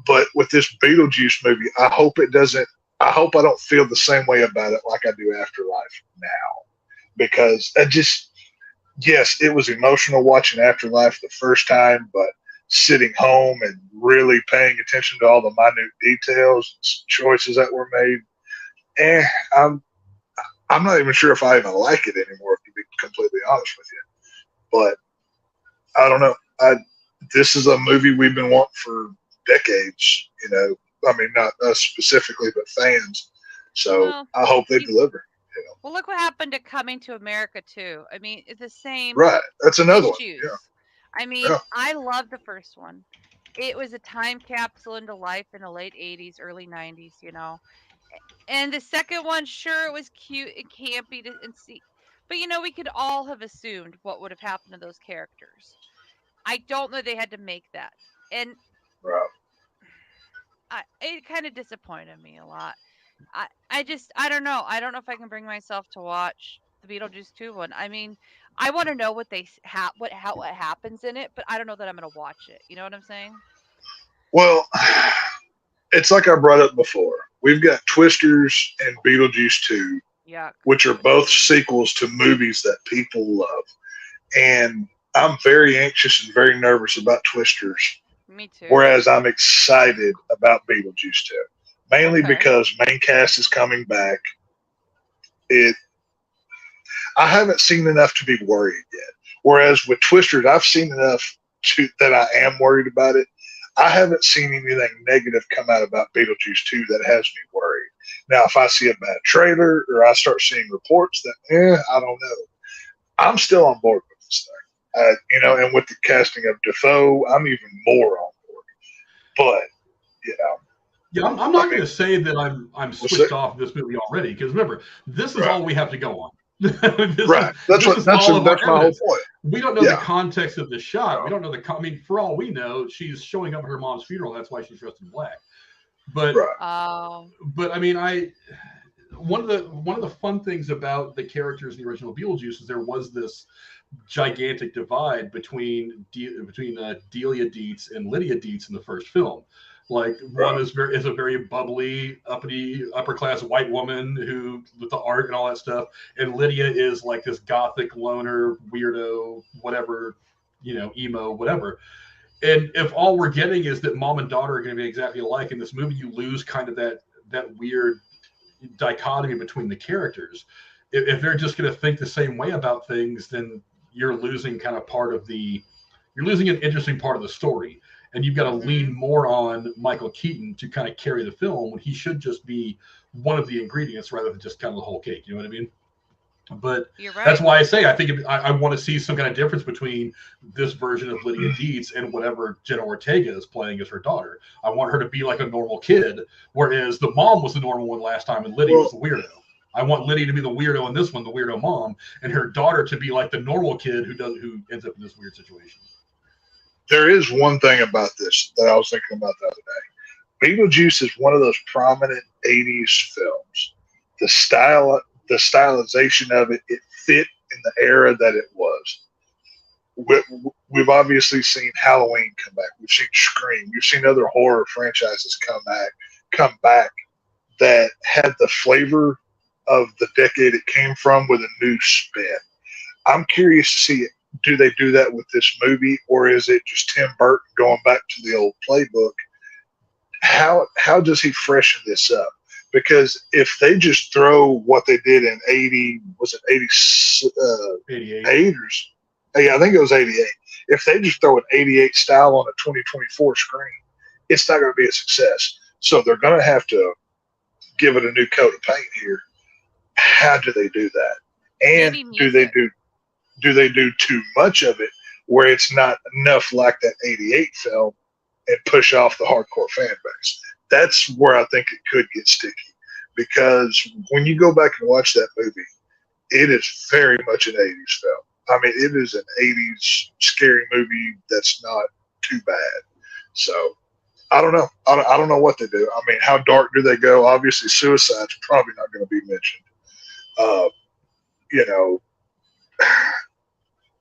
But with this Beetlejuice movie, I hope I don't feel the same way about it like I do Afterlife now. Because yes, it was emotional watching Afterlife the first time, but sitting home and really paying attention to all the minute details and choices that were made, I'm not even sure if I even like it anymore, to be completely honest with you. But I don't know. This is a movie we've been wanting for decades, you know. I mean, not us specifically, but fans. So I hope they deliver. You know? Well, look what happened to Coming to America too. I mean, it's the same. Right. That's another one. Yeah. I mean, I love the first one. It was a time capsule into life in the late 80s, early 90s, you know. And the second one, sure, it was cute and campy and see. But, you know, we could all have assumed what would have happened to those characters. I don't know they had to make that. And it kind of disappointed me a lot. I don't know. I don't know if I can bring myself to watch the Beetlejuice 2 one. I mean, I want to know what what happens in it, but I don't know that I'm going to watch it. You know what I'm saying? Well, it's like I brought up before. We've got Twisters and Beetlejuice 2, which are both sequels to movies that people love. And I'm very anxious and very nervous about Twisters. Me too. Whereas I'm excited about Beetlejuice 2. Mainly because main cast is coming back. I haven't seen enough to be worried yet. Whereas with Twisters, I've seen enough that I am worried about it. I haven't seen anything negative come out about Beetlejuice 2 that has me worried. Now, if I see a bad trailer or I start seeing reports that, I don't know. I'm still on board with this thing. And with the casting of Defoe, I'm even more on board. But yeah, I'm not going to say that I'm switched off this movie already, because remember, this is all we have to go on. That's my whole point. We don't know the context of the shot. We don't know I mean, for all we know, she's showing up at her mom's funeral. That's why she's dressed in black. But but I mean, one of the fun things about the characters in the original Beetlejuice is there was this gigantic divide between Delia Dietz and Lydia Dietz in the first film. Like, one is a very bubbly, uppity, upper class white woman who, with the art and all that stuff, and Lydia is like this gothic loner, weirdo, whatever, emo, whatever. And if all we're getting is that mom and daughter are going to be exactly alike in this movie, you lose kind of that weird dichotomy between the characters. If they're just going to think the same way about things, then you're losing kind of you're losing an interesting part of the story. And you've got to lean more on Michael Keaton to kind of carry the film, when he should just be one of the ingredients rather than just kind of the whole cake. You know what I mean? But that's why I say I think I want to see some kind of difference between this version of Lydia Dietz and whatever Jenna Ortega is playing as her daughter. I want her to be like a normal kid, whereas the mom was the normal one last time and Lydia was the weirdo. I want Lydia to be the weirdo in this one, the weirdo mom, and her daughter to be like the normal kid who ends up in this weird situation. There is one thing about this that I was thinking about the other day. Beetlejuice is one of those prominent 80s films. The stylization of it fit in the era that it was. We've obviously seen Halloween come back. We've seen Scream. We've seen other horror franchises come back that had the flavor of the decade it came from with a new spin. I'm curious to see it. Do they do that with this movie, or is it just Tim Burton going back to the old playbook? How does he freshen this up? Because if they just throw what they did in 88? I think it was 88. If they just throw an 88 style on a 2024 screen, it's not going to be a success. So they're going to have to give it a new coat of paint here. How do they do that? And do they do too much of it where it's not enough like that 88 film and push off the hardcore fan base? That's where I think it could get sticky, because when you go back and watch that movie, it is very much an 80s film. I mean, it is an 80s scary movie that's not too bad. So I don't know. I don't know what they do. I mean, how dark do they go? Obviously, suicide's probably not going to be mentioned.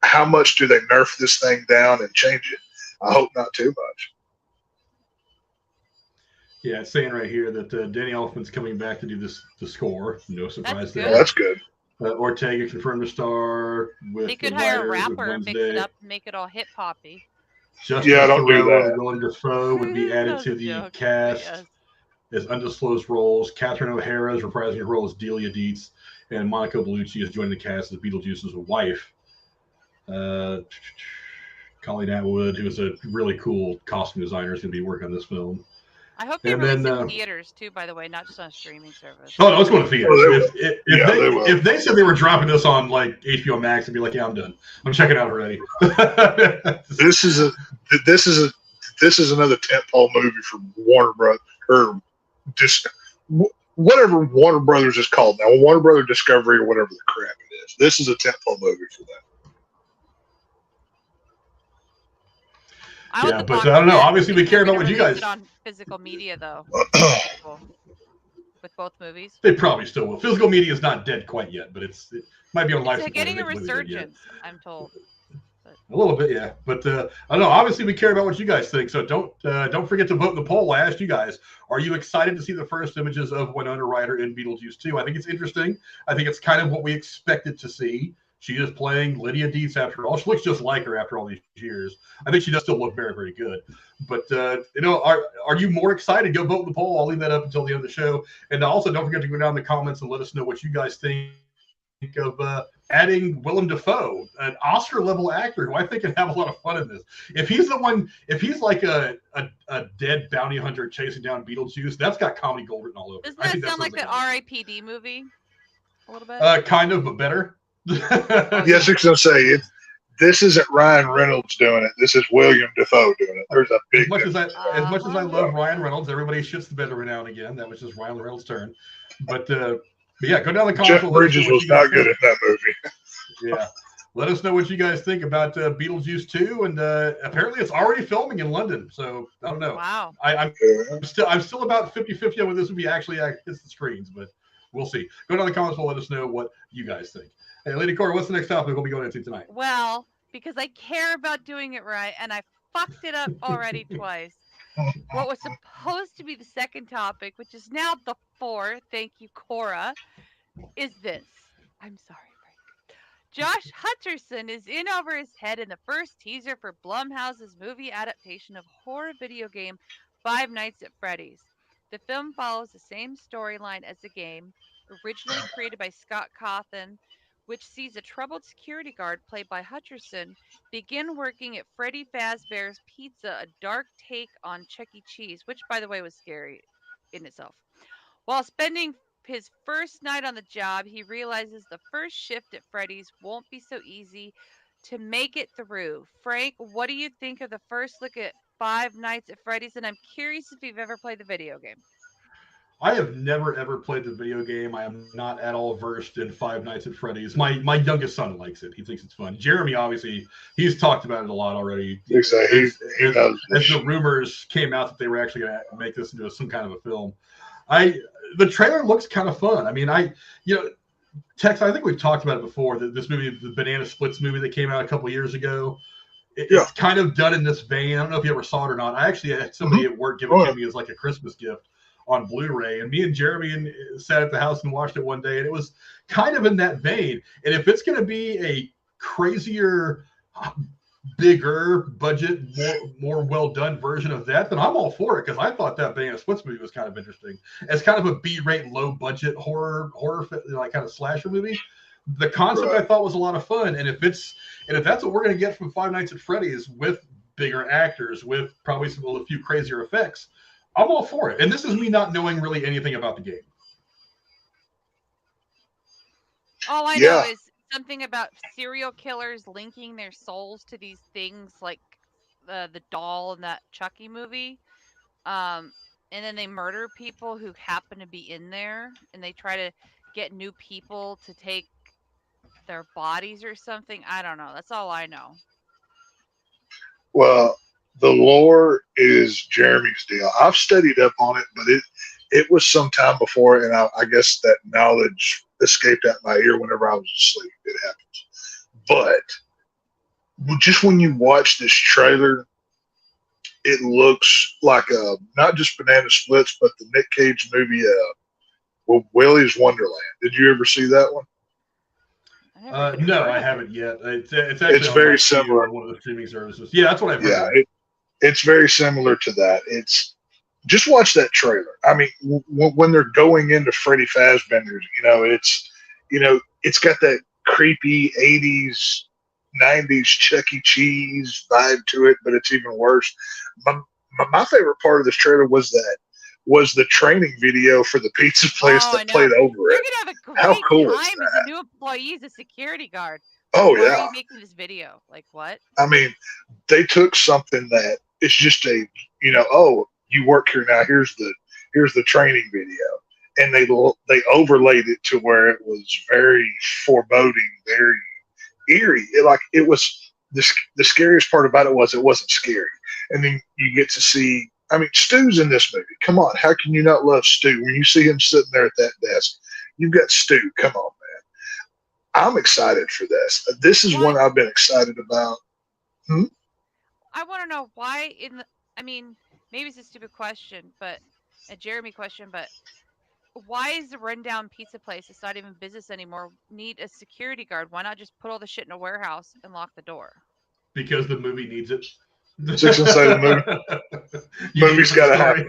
How much do they nerf this thing down and change it? I hope not too much. Yeah, it's saying right here that Danny Elfman's coming back to do the score. No surprise there. That's good. Ortega confirmed to star with. They could hire a rapper and mix it up and make it all hip hoppy. Don't do that. And Willem Dafoe would be added to the cast as undisclosed roles. Catherine O'Hara is reprising her role as Delia Dietz, and Monica Bellucci is joining the cast as Beetlejuice's wife. Colleen Atwood, who is a really cool costume designer, is going to be working on this film. I hope they release it in theaters too, by the way, not just on a streaming service. Oh, no, it's going to theaters. If they said they were dropping this on like HBO Max, I'd be like, yeah, I'm done. I'm checking out already. This is another tentpole movie from Warner Brothers, or just whatever Warner Brothers is called now, Warner Brothers Discovery or whatever the crap it is. This is a tentpole movie for them. Yeah, but I don't know. Obviously, we care about what you guys. It on physical media, though, with both movies. They probably still will. Physical media is not dead quite yet, but it might be on life. It's getting a resurgence, I'm told. A little bit, yeah. But I don't know. Obviously, we care about what you guys think, so don't forget to vote in the poll. I asked you guys: are you excited to see the first images of Winona Ryder in Beetlejuice 2? I think it's interesting. I think it's kind of what we expected to see. She is playing Lydia Dietz after all. She looks just like her after all these years. I think she does still look very, very good. But, are you more excited? Go vote in the poll. I'll leave that up until the end of the show. And also, don't forget to go down in the comments and let us know what you guys think of adding Willem Dafoe, an Oscar-level actor who I think can have a lot of fun in this. If he's like a dead bounty hunter chasing down Beetlejuice, that's got comedy gold written all over it. Doesn't that sound like the R.I.P.D. movie? A little bit? Kind of, but better. Yes, I was going to say, this isn't Ryan Reynolds doing it. This is William Dafoe doing it. There's a big as much as I love Ryan Reynolds, everybody shits the bed every now and again. That was just Ryan Reynolds' turn. But yeah, go down the comments. Jeff Bridges was not good in that movie. Yeah. Let us know what you guys think about Beetlejuice 2, and apparently it's already filming in London. So I don't know. Wow. I'm still about 50-50 on whether this would be actually hits the screens, but we'll see. Go down the comments and let us know what you guys think. Hey, Lady Cora, what's the next topic we'll be going into tonight? Well, because I care about doing it right, and I fucked it up already twice. What was supposed to be the second topic, which is now the fourth, thank you, Cora, is this. I'm sorry. Josh Hutcherson is in over his head in the first teaser for Blumhouse's movie adaptation of horror video game Five Nights at Freddy's. The film follows the same storyline as the game, originally created by Scott Cawthon, which sees a troubled security guard played by Hutcherson begin working at Freddy Fazbear's Pizza, a dark take on Chuck E. Cheese, which, by the way, was scary in itself. While spending his first night on the job, he realizes the first shift at Freddy's won't be so easy to make it through. Frank, what do you think of the first look at Five Nights at Freddy's? And I'm curious if you've ever played the video game. I have never, ever played the video game. I am not at all versed in Five Nights at Freddy's. My youngest son likes it. He thinks it's fun. Jeremy, obviously, he's talked about it a lot already. Exactly. As the rumors came out that they were actually going to make this into some kind of a film. The trailer looks kind of fun. I mean, Tex, I think we've talked about it before, that this movie, the Banana Splits movie that came out a couple of years ago, it's kind of done in this vein. I don't know if you ever saw it or not. I actually had somebody at work give it to me as like a Christmas gift on Blu-ray, and me and Jeremy sat at the house and watched it one day, and it was kind of in that vein. And if it's going to be a crazier, bigger budget, more well-done version of that, then I'm all for it, because I thought that Banana Splits movie was kind of interesting. As kind of a B-rate, low-budget horror like kind of slasher movie, the concept I thought was a lot of fun. And if that's what we're going to get from Five Nights at Freddy's, with bigger actors, with probably a few crazier effects, I'm all for it. And this is me not knowing really anything about the game. All I know is something about serial killers linking their souls to these things, like the doll in that Chucky movie. And then they murder people who happen to be in there, and they try to get new people to take their bodies or something. I don't know. That's all I know. Well, the lore is Jeremy's deal. I've studied up on it, but it was some time before, and I guess that knowledge escaped out my ear whenever I was asleep. It happens. But just when you watch this trailer, it looks like not just Banana Splits, but the Nick Cage movie, Willy's Wonderland. Did you ever see that one? No, I haven't yet. It's very similar on one of the streaming services. Yeah, that's what I've heard. Yeah, it's very similar to that. It's just watch that trailer. I mean, when they're going into Freddy Fazbear's, it's got that creepy 80s, 90s Chuck E. Cheese vibe to it, but it's even worse. My favorite part of this trailer was the training video for the pizza place that played over You're it. You're going to have a How great cool time is as that? a new employee, as a security guard. Oh, Why yeah. are you making this video? Like, what? I mean, they took something that it's just you work here now. Here's the training video, and they overlaid it to where it was very foreboding, very eerie. It was the scariest part about it wasn't scary, and then you get to see. I mean, Stu's in this movie. Come on, how can you not love Stu when you see him sitting there at that desk? You've got Stu. Come on, man. I'm excited for this. This is one I've been excited about. I want to know why maybe it's a stupid question, but a Jeremy question, but why is the rundown pizza place that's not even business anymore need a security guard? Why not just put all the shit in a warehouse and lock the door? Because the movie needs it. 6 inside the movie. Movie's got to happen.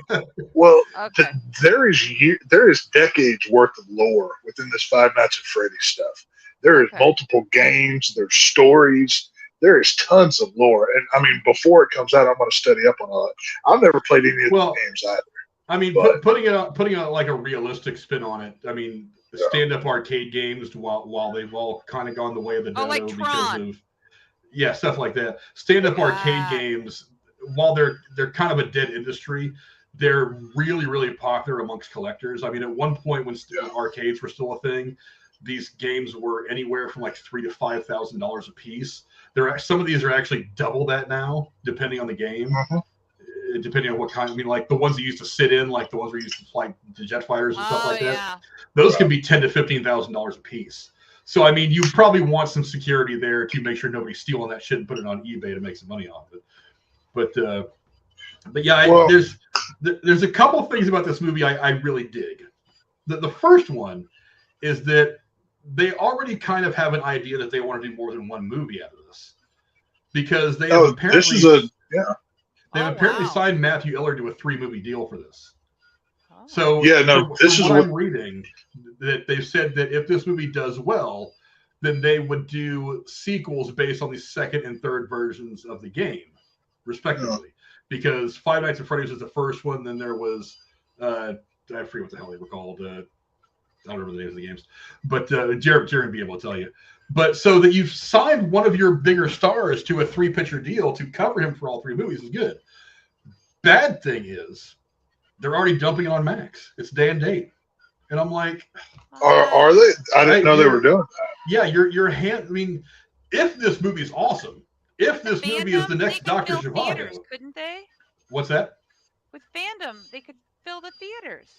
Well, okay. There is decades worth of lore within this Five Nights at Freddy's stuff. There is multiple games. There's stories. There is tons of lore. And I mean, before it comes out, I'm going to study up on all that. I've never played any of the games either. I mean, putting it like a realistic spin on it. I mean, stand-up arcade games, while they've all kind of gone the way of the dodo like Tron. Yeah, stuff like that. Stand-up arcade Ah. games, while they're kind of a dead industry, they're really, really popular amongst collectors. I mean, at one point when arcades were still a thing, these games were anywhere from like $3,000 to $5,000 a piece. Some of these are actually double that now, depending on the game. Depending on what kind. I mean, like the ones that used to sit in, like the ones where you used to fly the jet fighters and stuff like that. Those can be $10,000 to $15,000 a piece. So, I mean, you probably want some security there to make sure nobody's stealing that shit and put it on eBay to make some money off of it. But yeah, there's a couple things about this movie I really dig. The first one is that they already kind of have an idea that they want to do more than one movie out of this, because they have apparently signed Matthew Eller to a 3-movie deal for this. So this is what I'm reading, that they've said that if this movie does well, then they would do sequels based on the second and third versions of the game, respectively. Because Five Nights at Freddy's was the first one, then there was I forget what the hell they were called. I don't remember the names of the games, but Jared will be able to tell you. But so that you've signed one of your bigger stars to a 3-picture deal to cover him for all 3 movies is good. Bad thing is, they're already dumping it on Max. It's day and date, and I'm like, are they? I didn't know they were doing that. Yeah, your hand. I mean, if this movie is awesome, if this movie is the next Dr. Zhivago, couldn't they? What's that? With fandom, they could fill the theaters.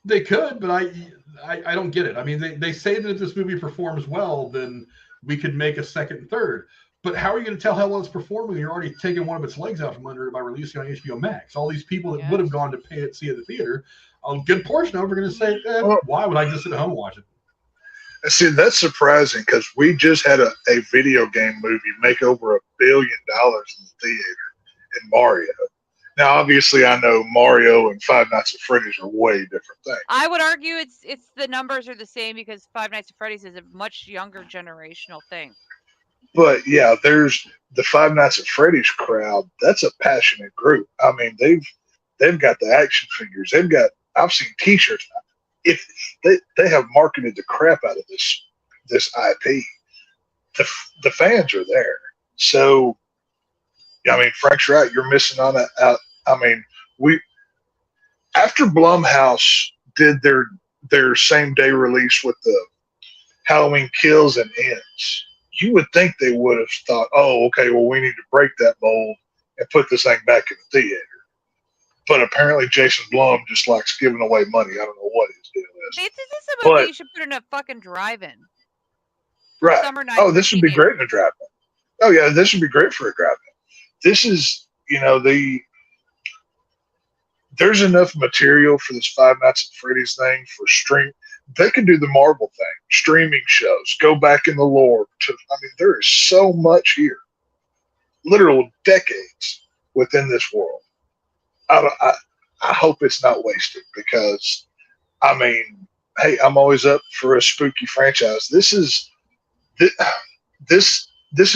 They could, but I don't get it. I mean, they say that if this movie performs well, then we could make a second and third. But how are you going to tell how well it's performing when you're already taking one of its legs out from under it by releasing it on HBO Max? All these people that would have gone to pay it, see it at the theater, a good portion of them are going to say, why would I just sit at home and watch it? See, that's surprising, because we just had a video game movie make over $1 billion in the theater in Mario. Now, obviously, I know Mario and Five Nights at Freddy's are way different things. I would argue it's the numbers are the same, because Five Nights at Freddy's is a much younger generational thing. But yeah, there's the Five Nights at Freddy's crowd. That's a passionate group. I mean, they've got the action figures. I've seen T-shirts. If they have marketed the crap out of this IP, the fans are there. So, I mean, Frank's right. You're missing on it. I mean, after Blumhouse did their same day release with the Halloween Kills and Ends, you would think they would have thought, oh, okay, well, we need to break that mold and put this thing back in the theater. But apparently Jason Blum just likes giving away money. I don't know what his deal is. This is a movie you should put in a fucking drive-in. Right. Summer night. Oh, this would be great in a drive-in. Oh, yeah, this would be great for a drive-in. This is, there's enough material for this Five Nights at Freddy's thing for stream. They can do the Marvel thing, streaming shows, go back in the lore. There is so much here. Literal decades within this world. I hope it's not wasted, because, I mean, hey, I'm always up for a spooky franchise. This is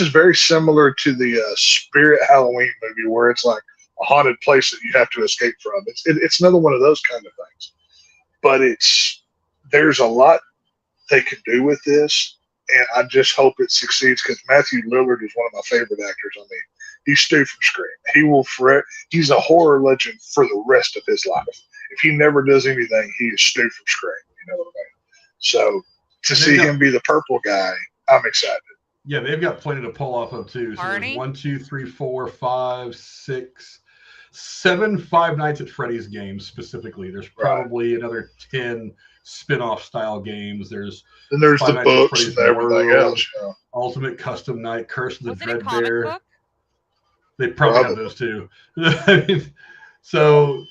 very similar to the Spirit Halloween movie, where it's like a haunted place that you have to escape from. It's another one of those kind of things. But there's a lot they can do with this, and I just hope it succeeds, because Matthew Lillard is one of my favorite actors. I mean, he's Stu from Scream. He's a horror legend for the rest of his life. If he never does anything, he is Stu from Scream. You know what I mean? So to see him be the purple guy, I'm excited. Yeah, they've got plenty to pull off of too. So there's 1, 2, 3, 4, 5, 6, 7 Five Nights at Freddy's games specifically. There's probably another 10 spin-off style games. There's the books and everything else. Yeah. Ultimate Custom Night, Curse of the Dreadbear. Book? They probably have those too. I mean, so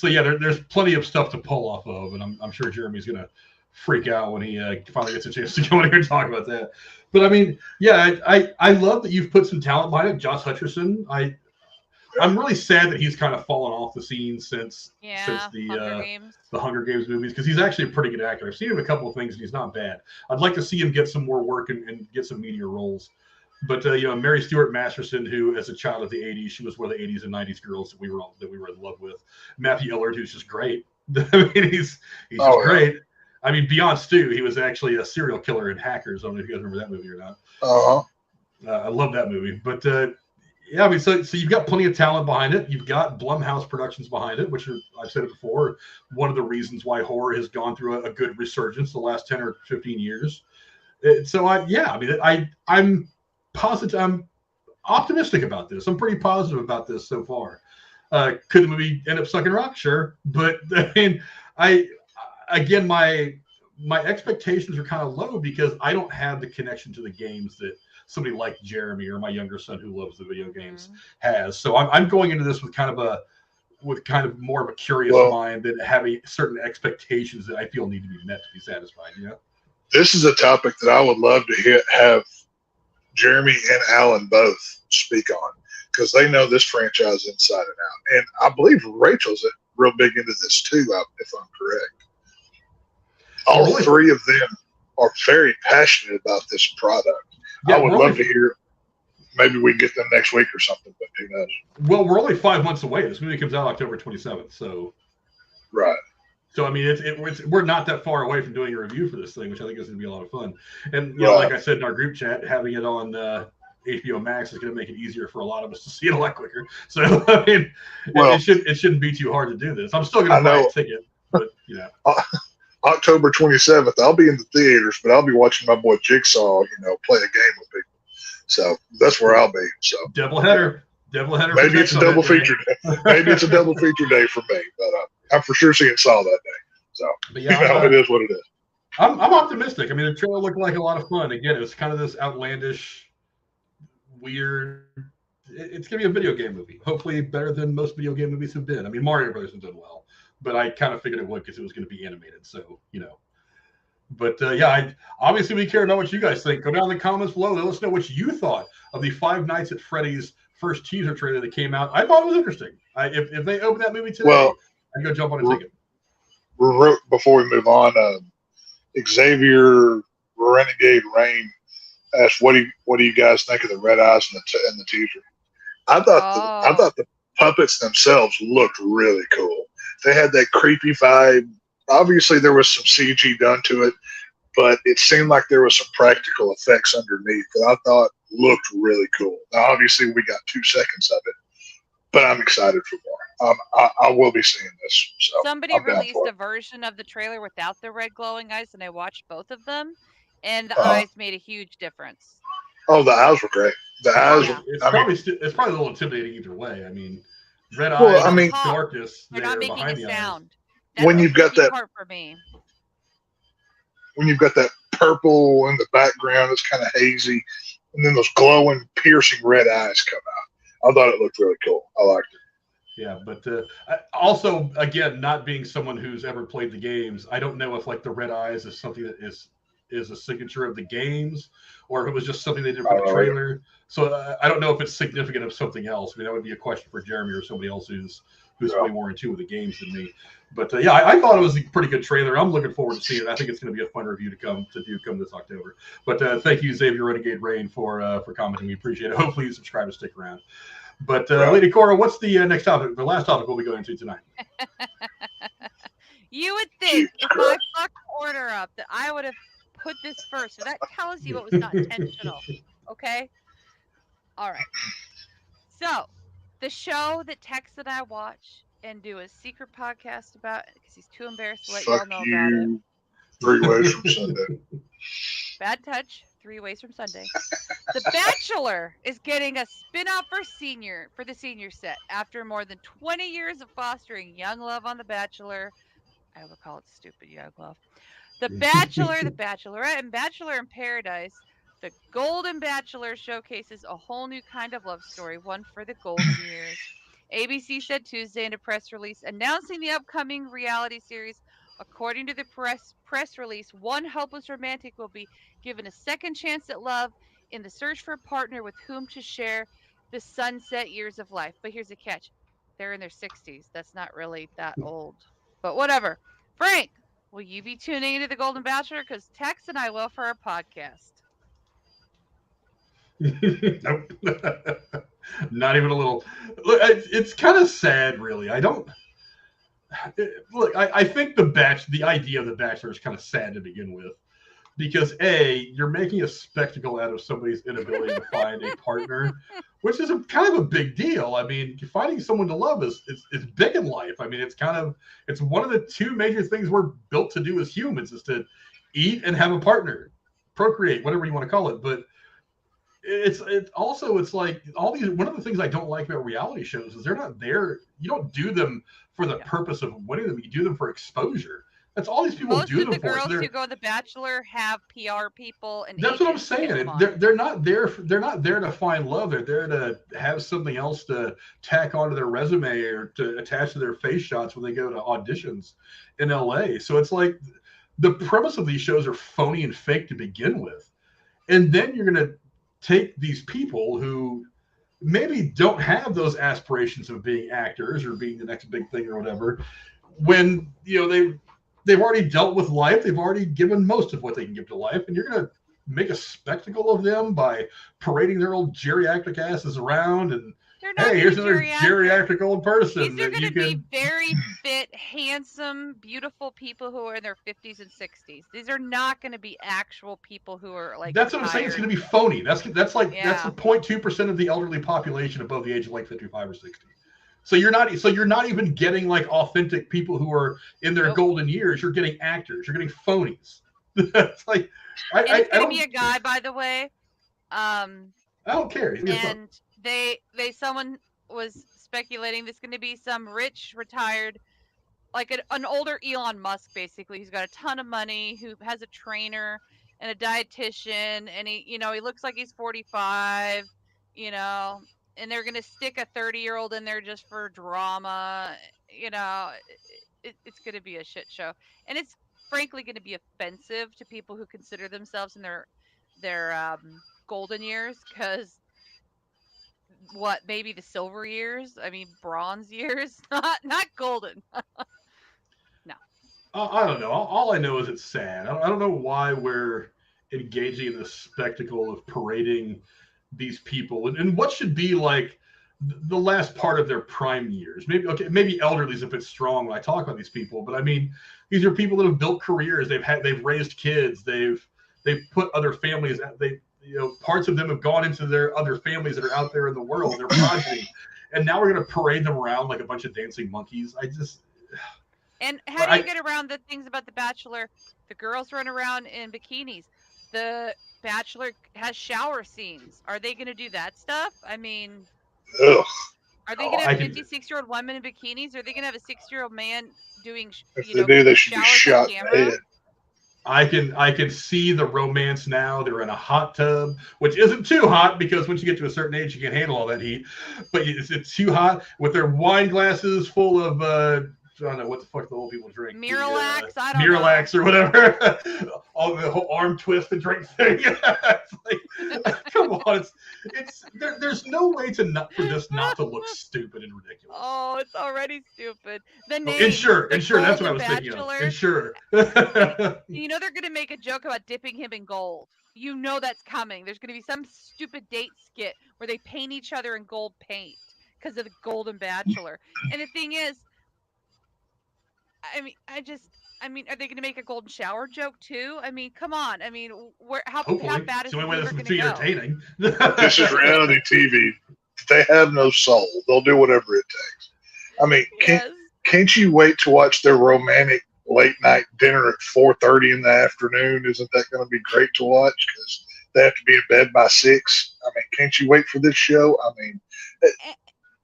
yeah, there's plenty of stuff to pull off of, and I'm sure Jeremy's gonna freak out when he finally gets a chance to go in here and talk about that. But I mean, yeah, I love that you've put some talent behind it. Josh Hutcherson, I'm really sad that he's kind of fallen off the scene since the Hunger Games movies, because he's actually a pretty good actor. I've seen him in a couple of things, and he's not bad. I'd like to see him get some more work and get some meatier roles. But Mary Stuart Masterson, who as a child of the '80s, she was one of the '80s and '90s girls that we were in love with. Matthew Illard, who's just great. I mean, he's just great. I mean, beyond Stu, he was actually a serial killer in Hackers. I don't know if you guys remember that movie or not. I love that movie. But yeah, I mean, so you've got plenty of talent behind it. You've got Blumhouse Productions behind it, which are, I've said it before, one of the reasons why horror has gone through a good resurgence the last 10 or 15 years. So I'm positive. I'm optimistic about this. I'm pretty positive about this so far. Could the movie end up sucking rock? Sure, but I mean, again, my expectations are kind of low because I don't have the connection to the games that somebody like Jeremy or my younger son who loves the video games has. So I'm going into this with kind of more of a curious mind than having certain expectations that I feel need to be met to be satisfied. You know, this is a topic that I would love to have Jeremy and Alan both speak on because they know this franchise inside and out. And I believe Rachel's real big into this too, if I'm correct. All three of them are very passionate about this product. Yeah, I would love to hear. Maybe we get them next week or something, but who knows? Well, we're only 5 months away. This movie comes out October 27th, so right. So I mean, we're not that far away from doing a review for this thing, which I think is going to be a lot of fun. And you know, like I said in our group chat, having it on HBO Max is going to make it easier for a lot of us to see it a lot quicker. So I mean, it shouldn't be too hard to do this. I'm still going to buy a ticket, but you know. October 27th, I'll be in the theaters, but I'll be watching my boy Jigsaw, play a game with people. So that's where I'll be. So doubleheader. Maybe it's a double feature day. Maybe it's a double feature day for me, but I'm for sure seeing Saw that day. So but yeah, it is what it is. I'm optimistic. I mean, the trailer looked like a lot of fun. Again, it was kind of this outlandish, weird. It's gonna be a video game movie. Hopefully, better than most video game movies have been. I mean, Mario Bros. Has done well. But I kind of figured it would because it was going to be animated. So, But, obviously we care about what you guys think. Go down in the comments below. Let us know what you thought of the Five Nights at Freddy's first teaser trailer that came out. I thought it was interesting. If they open that movie today, I'd go jump on a ticket. Before we move on, Xavier Renegade Rain asked, "What do you guys think of the red eyes in the teaser?" I thought the puppets themselves looked really cool. They had that creepy vibe. Obviously, there was some CG done to it, but it seemed like there was some practical effects underneath that I thought looked really cool. Now, obviously, we got 2 seconds of it, but I'm excited for more. I will be seeing this. So somebody released a version of the trailer without the red glowing eyes, and I watched both of them, and the eyes made a huge difference. Oh, the eyes were great. The eyes. Yeah. It's probably a little intimidating either way. I mean, red eyes, darkness. They're not making a sound. When you've got that part for me. When you've got that purple in the background, it's kind of hazy, and then those glowing, piercing red eyes come out. I thought it looked really cool. I liked it. Yeah, but also, again, not being someone who's ever played the games, I don't know if the red eyes is something that is a signature of the games, or if it was just something they did for the trailer. So I don't know if it's significant of something else. I mean, that would be a question for Jeremy or somebody else who's way more in tune with the games than me. But I thought it was a pretty good trailer. I'm looking forward to seeing it. I think it's going to be a fun review to come this October. But thank you, Xavier Renegade Rain, for commenting. We appreciate it. Hopefully you subscribe and stick around. But Lady Cora, what's the next topic? The last topic we'll be going into tonight. You would think if I fucked order up that I would have put this first. So that tells you it was not intentional. Okay? All right. So, the show that Tex and I watch and do a secret podcast about because he's too embarrassed to let y'all know about it. 3 Ways from Sunday. Bad touch. 3 Ways from Sunday. The Bachelor is getting a spin-off for the senior set after more than 20 years of fostering young love on The Bachelor. I would call it stupid young love. The Bachelor, The Bachelorette, and Bachelor in Paradise. The Golden Bachelor showcases a whole new kind of love story, one for the golden years. ABC said Tuesday in a press release announcing the upcoming reality series. According to the press release, one hopeless romantic will be given a second chance at love in the search for a partner with whom to share the sunset years of life. But here's a catch. They're in their 60s. That's not really that old. But whatever. Frank, will you be tuning into The Golden Bachelor? Because Tex and I will for our podcast. Nope. Not even a little. Look, it's kind of sad, really. I don't. Look, I think the idea of The Bachelor is kind of sad to begin with. because A, you're making a spectacle out of somebody's inability to find a partner, which is kind of a big deal. I mean, finding someone to love is big in life. I mean, it's one of the two major things we're built to do as humans is to eat and have a partner, procreate, whatever you want to call it. But it's like all these, one of the things I don't like about reality shows is they're not there. You don't do them for the purpose of winning them. You do them for exposure. That's all these people do them for. Most of the girls who go to The Bachelor have PR people and that's what I'm saying. They're not there. They're not there to find love. They're there to have something else to tack onto their resume or to attach to their face shots when they go to auditions in LA. So it's like the premise of these shows are phony and fake to begin with, and then you're gonna take these people who maybe don't have those aspirations of being actors or being the next big thing or whatever, when they've already dealt with life. They've already given most of what they can give to life. And you're going to make a spectacle of them by parading their old geriatric asses around. And hey, here's another geriatric old person. These are going to be very fit, handsome, beautiful people who are in their 50s and 60s. These are not going to be actual people who are like. That's what I'm saying. It's going to be phony. That's the 0.2% of the elderly population above the age of like 55 or 60. So you're not even getting like authentic people who are in their golden years. You're getting actors. You're getting phonies. It's like it's going to be a guy, by the way. I don't care. And someone was speculating there's going to be some rich retired, like an older Elon Musk, basically, who's got a ton of money, who has a trainer and a dietitian, and he looks like he's 45, and they're going to stick a 30-year-old in there just for drama. It's going to be a shit show. And it's frankly going to be offensive to people who consider themselves in their golden years, because maybe the silver years? I mean, bronze years? Not golden. No. I don't know. All I know is it's sad. I don't know why we're engaging in this spectacle of parading these people and what should be like the last part of their prime years. Maybe elderly's a bit strong when I talk about these people, but I mean, these are people that have built careers. They've raised kids. They've put other families. Parts of them have gone into their other families that are out there in the world. They're progeny, and now we're going to parade them around like a bunch of dancing monkeys. And how do you get around the things about The Bachelor? The girls run around in bikinis. The Bachelor has shower scenes. Are they going to do that stuff? I mean, are they going to have 56-year-old women in bikinis? Or are they going to have a 60-year-old man doing? If they do, they should be shot in the head. I can see the romance now. They're in a hot tub, which isn't too hot because once you get to a certain age, you can't handle all that heat. But it's too hot with their wine glasses full of. I don't know what the fuck the old people drink. Miralax, I don't Miralax know. Or whatever. All the whole arm twist and drink thing. It's like, come on, there's no way for this not to look stupid and ridiculous. Oh, it's already stupid. The name. Ensure. That's what I was thinking of. Ensure. They're gonna make a joke about dipping him in gold. That's coming. There's gonna be some stupid date skit where they paint each other in gold paint because of the Golden Bachelor. And the thing is, are they going to make a golden shower joke too? I mean, come on. I mean, how bad is the only way this is entertaining? This is reality TV. They have no soul. They'll do whatever it takes. I mean, can't you wait to watch their romantic late night dinner at 4:30 in the afternoon? Isn't that going to be great to watch? Because they have to be in bed by 6. I mean, can't you wait for this show? I mean,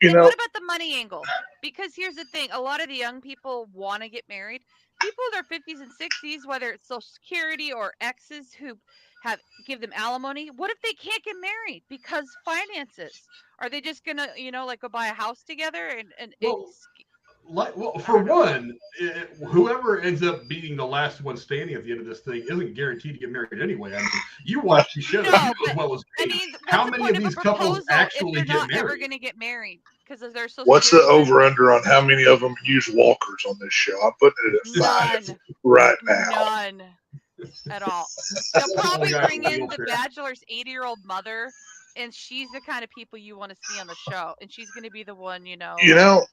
what about the money angle? Because here's the thing. A lot of the young people want to get married. People in their 50s and 60s, whether it's Social Security or exes who give them alimony, what if they can't get married because finances? Are they just going to, go buy a house together? For one, whoever ends up being the last one standing at the end of this thing isn't guaranteed to get married anyway. I mean, you watch the show as well as me. How many of these couples actually get married? They're not ever going to get married because of their social. What's the over/under on how many of them use walkers on this show? I'm putting it at 5 right now. None at all. They'll probably bring in the Bachelor's 80-year-old mother, and she's the kind of people you want to see on the show, and she's going to be the one, No.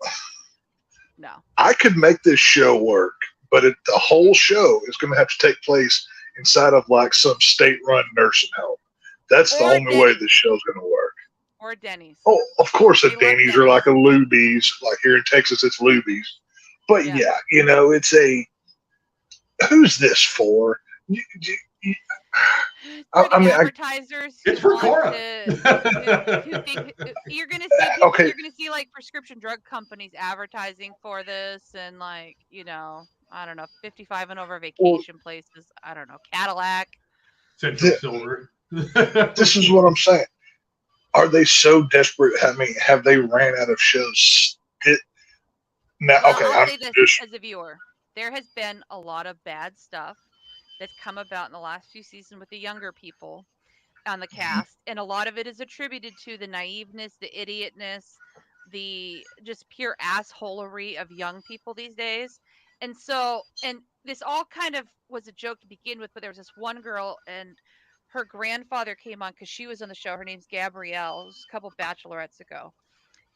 I could make this show work, but the whole show is going to have to take place inside of like some state-run nursing home. That's the Or only way this show's going to work. Or Denny's. Oh, of course, They the love Denny's are like a Luby's. Like here in Texas, it's Luby's. But yeah, you know, it's a. Who's this for? I mean, advertisers. It's for Cora. You're gonna see. Okay. You're gonna see like prescription drug companies advertising for this, and like I don't know, 55 and over vacation places. I don't know, Cadillac. Central Silver. This is what I'm saying. Are they so desperate? I mean, have they ran out of shows? I'll say this as a viewer. There has been a lot of bad stuff that's come about in the last few seasons with the younger people on the cast, and a lot of it is attributed to the naiveness, the idiotness, the just pure assholery of young people these days. And so, and this all kind of was a joke to begin with, but there was this one girl, and her grandfather came on because she was on the show. Her name's Gabrielle. It was a couple bachelorettes ago,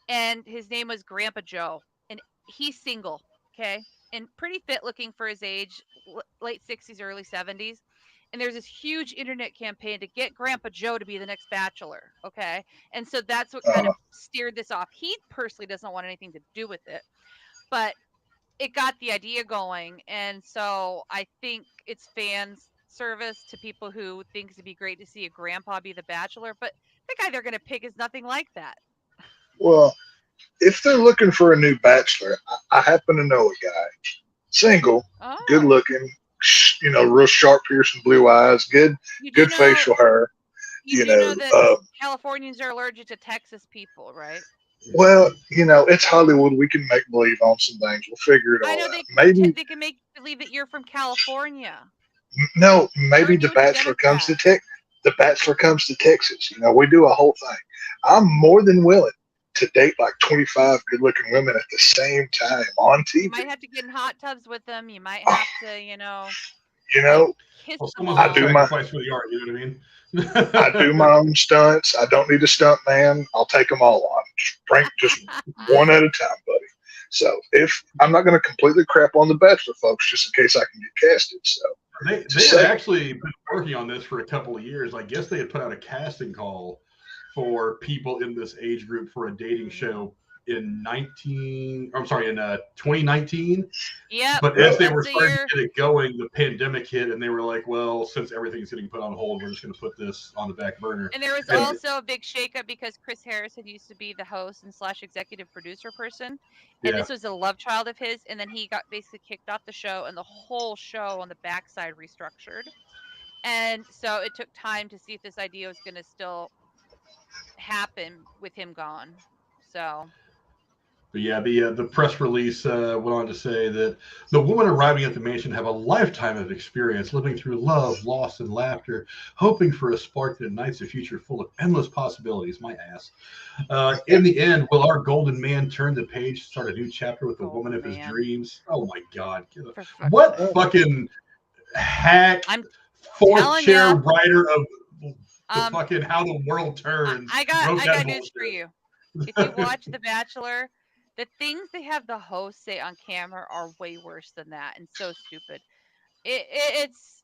and his name was Grandpa Joe, and he's single, okay, and pretty fit looking for his age, late 60s, early 70s. And there's this huge internet campaign to get Grandpa Joe to be the next Bachelor, okay? And so that's what kind of steered this off. He personally doesn't want anything to do with it, but it got the idea going. And so I think it's fans service to people who think it'd be great to see a grandpa be the Bachelor, but the guy they're going to pick is nothing like that. Well, if they're looking for a new Bachelor, I happen to know a guy, single, good looking, you know, real sharp, piercing blue eyes, good facial hair. You know that Californians are allergic to Texas people, right? Well, you know, it's Hollywood. We can make believe on some things. We'll figure it all out. Maybe they can make believe that you're from California. No, maybe the Bachelor comes to The Bachelor comes to Texas. You know, we do a whole thing. I'm more than willing to date like 25 good-looking women at the same time on TV. You might have to get in hot tubs with them. You might have to, you know, kiss them all. I do my sacrifice for the art. You know what I mean? I do my own stunts. I don't need a stunt man. I'll take them all on. Just one at a time, buddy. So if I'm not going to completely crap on the Bachelor folks, just in case I can get casted. So they had actually been working on this for a couple of years. I guess they had put out a casting call for people in this age group for a dating show in 2019. Yeah. But as they were starting to get it going, the pandemic hit, and they were like, well, since everything's getting put on hold, we're just going to put this on the back burner. And there was also a big shakeup because Chris Harrison used to be the host and / executive producer person. And this was a love child of his. And then he got basically kicked off the show, and the whole show on the backside restructured. And so it took time to see if this idea was going to still happen with him gone. So but yeah, the press release went on to say that the women arriving at the mansion have a lifetime of experience living through love, loss, and laughter, hoping for a spark that ignites a future full of endless possibilities. My ass. In the end, will our golden man turn the page, start a new chapter with the woman of his dreams? Oh my God! What fucking hack! Fourth chair writer of the fucking How the World Turns. I got news for you. If you watch The Bachelor, the things they have the host say on camera are way worse than that, and so stupid. It's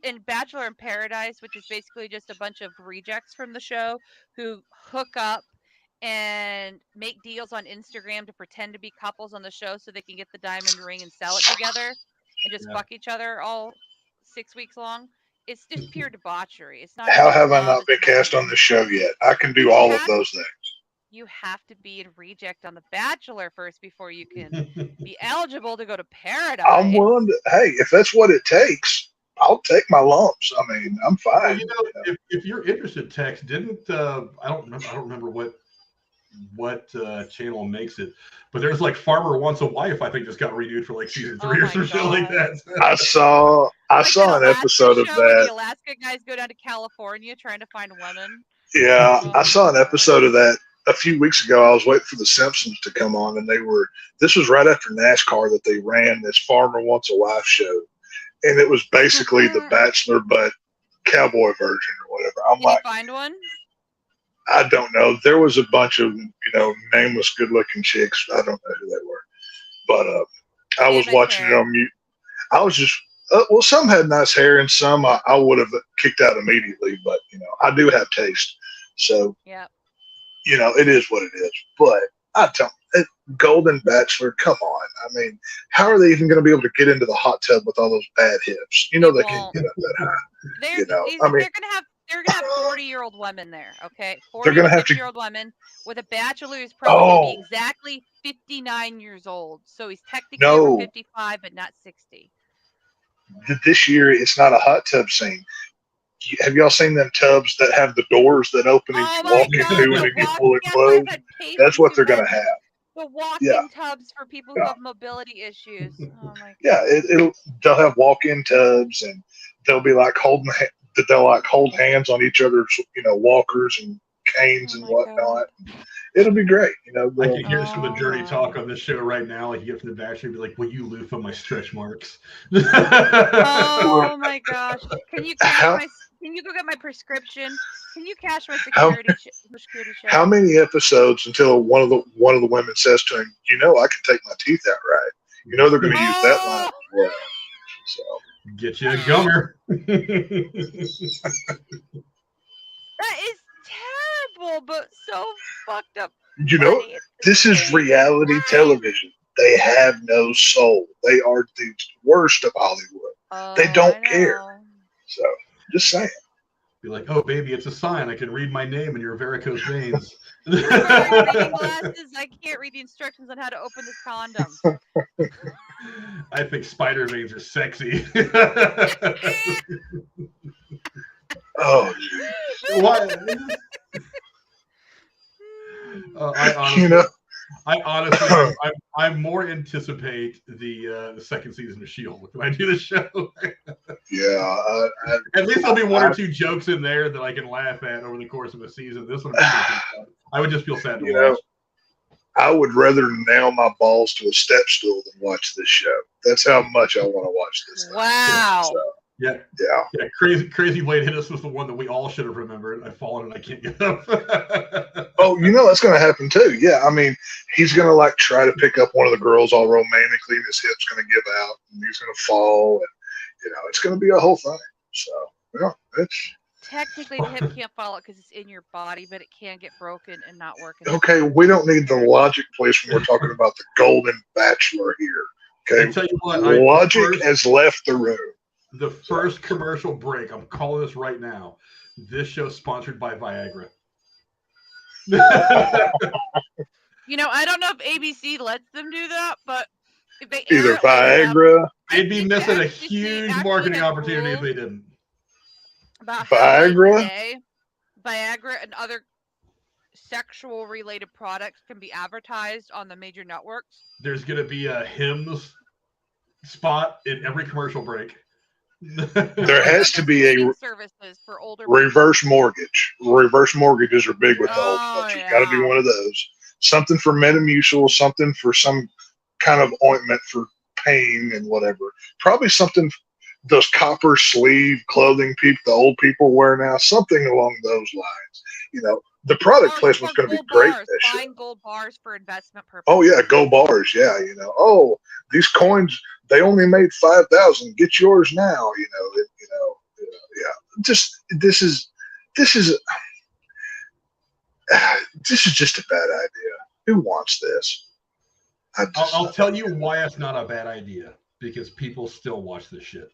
in Bachelor in Paradise, which is basically just a bunch of rejects from the show who hook up and make deals on Instagram to pretend to be couples on the show so they can get the diamond ring and sell it together and just fuck each other all 6 weeks long. It's just pure debauchery. It's not. How have I not been cast on the show yet? I can do all of those things. You have to be a reject on The Bachelor first before you can be eligible to go to Paradise. I'm willing to. Hey, if that's what it takes, I'll take my lumps. I mean, I'm fine. Well, if you're interested, Tex, didn't I don't remember what channel makes it, but there's like Farmer Wants a Wife. I think just got renewed for like season 3 or some shit like that. I saw an episode of that. The Alaska guys go down to California trying to find women. Yeah, I saw an episode of that a few weeks ago. I was waiting for the Simpsons to come on, and this was right after NASCAR that they ran this Farmer Wants a Wife show, and it was basically The Bachelor but cowboy version or whatever. Did you find one? I don't know. There was a bunch of nameless, good-looking chicks. I don't know who they were, but I was watching it on mute. I was just Well, some had nice hair, and some I would have kicked out immediately. But I do have taste, so Yeah. it is what it is. But I tell Golden Bachelor, come on. I mean, how are they even going to be able to get into the hot tub with all those bad hips? They can't get up that high. They're gonna have 40-year-old women there, okay? 40 to 50-year-old women with a bachelor who's probably gonna be exactly 59 years old. So he's technically over 55, but not 60. This year, it's not a hot tub scene. Have y'all seen them tubs that have the doors that open and you walk into and get fully clothed? That's what they're going to have. The walk-in tubs for people who have mobility issues. Oh my God. Yeah, they'll have walk-in tubs, and they'll be like hold hands on each other's walkers and canes and whatnot. God. It'll be great. I can hear some of the dirty talk on this show right now. Like you get from the Bachelor, be like, "Will you loofah my stretch marks?" Oh my gosh! Can you go get my prescription? Can you cash my security check? How many episodes until one of the women says to him, I can take my teeth out right. They're going to use that line as well. So get you a gummer. That is terrible, but so fucked up. This is reality television. They have no soul. They are the worst of Hollywood. They don't care. So, just saying. Be like, oh, baby, it's a sign. I can read my name in your varicose veins. Glasses. I can't read the instructions on how to open this condom. I think spider veins are sexy. Oh, what? I honestly, I more anticipate the second season of She-Hulk when I do the show. Yeah, at least there'll be one or two jokes in there that I can laugh at over the course of a season. This one, I would just feel sad to watch. I would rather nail my balls to a step stool than watch this show. That's how much I want to watch this. Wow. Yeah. Crazy Blade Hit Us was the one that we all should have remembered. I've fallen and I can't get up. Oh, that's going to happen too. Yeah, I mean, he's going to try to pick up one of the girls all romantically, and his hip's going to give out, and he's going to fall, and it's going to be a whole thing. So it's technically the hip can't fall out because it's in your body, but it can get broken and not work. Okay, we don't need the logic place when we're talking about the Golden Bachelor here. Okay, I tell you what, logic has left the room. The first commercial break, I'm calling this right now. This show's sponsored by Viagra. I don't know if ABC lets them do that, but if they either Viagra, they'd be missing a huge marketing opportunity if they didn't. About Viagra and other sexual related products can be advertised on the major networks. There's going to be a hymns spot in every commercial break. There has to be a services for older reverse mortgage. Reverse mortgages are big with old folks. There's got to be one of those. Something for Metamucil, something for some kind of ointment for pain and whatever. Probably something those copper sleeve clothing the old people wear now. Something along those lines. The product placement's going to be great this year. Buying gold bars for investment purposes. Oh yeah, gold bars. Yeah, these coins, they only made 5,000. Get yours now. Yeah. This is just a bad idea. Who wants this? I'll tell you why it's not a bad idea. Because people still watch this shit.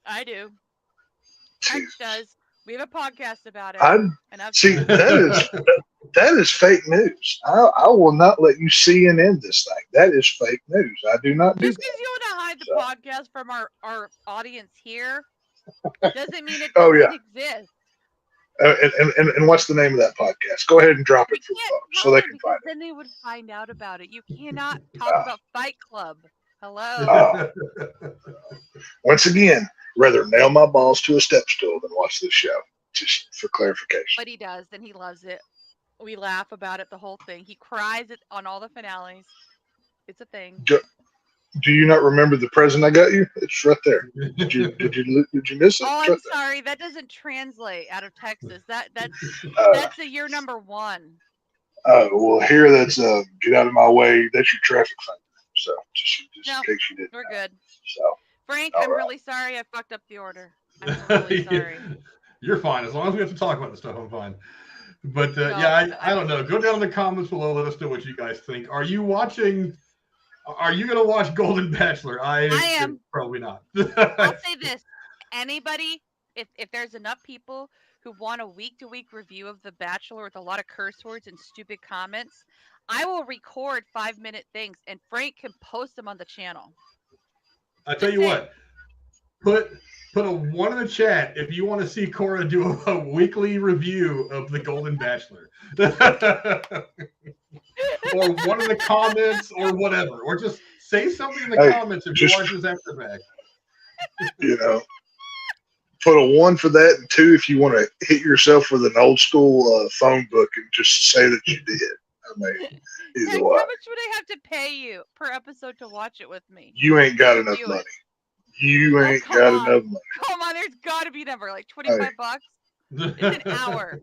I do. X does. We have a podcast about it. That is fake news. I will not let you CNN this thing. That is fake news. I do not do that. Just because you want to hide the podcast from our audience here doesn't mean it doesn't exist. And what's the name of that podcast? Go ahead and drop it for folks so they can find it. Then they would find out about it. You cannot talk about Fight Club. Hello. Once again, rather nail my balls to a step stool than watch this show. Just for clarification. But he does, and he loves it. We laugh about it, the whole thing. He cries on all the finales. It's a thing. Do you not remember the present I got you? It's right there. Did you miss it? Oh, I'm sorry. That doesn't translate out of Texas. That's a year number 1. Oh, well, here that's get out of my way. That's your traffic thing. So just in case you didn't. We're good. So Frank, All I'm right. really sorry I fucked up the order. I'm really sorry. You're fine. As long as we have to talk about this stuff, I'm fine. But No, yeah, I don't know. Go down in the comments below. Let us know what you guys think. Are you watching? Are you going to watch Golden Bachelor? I am. Probably not. I'll say this. Anybody, if there's enough people who want a week-to-week review of The Bachelor with a lot of curse words and stupid comments, I will record 5-minute things and Frank can post them on the channel. I tell you what, put a 1 in the chat if you want to see Cora do a weekly review of The Golden Bachelor. Or 1 in the comments or whatever. Or just say something in the comments if you watch this after the fact. You know, put a 1 for that, and 2 if you want to hit yourself with an old school phone book and just say that you did. I mean, either way. How much would I have to pay you per episode to watch it with me? You ain't got enough money. You ain't got enough money. Come on, there's got to be a number, like 25 bucks. It's an hour.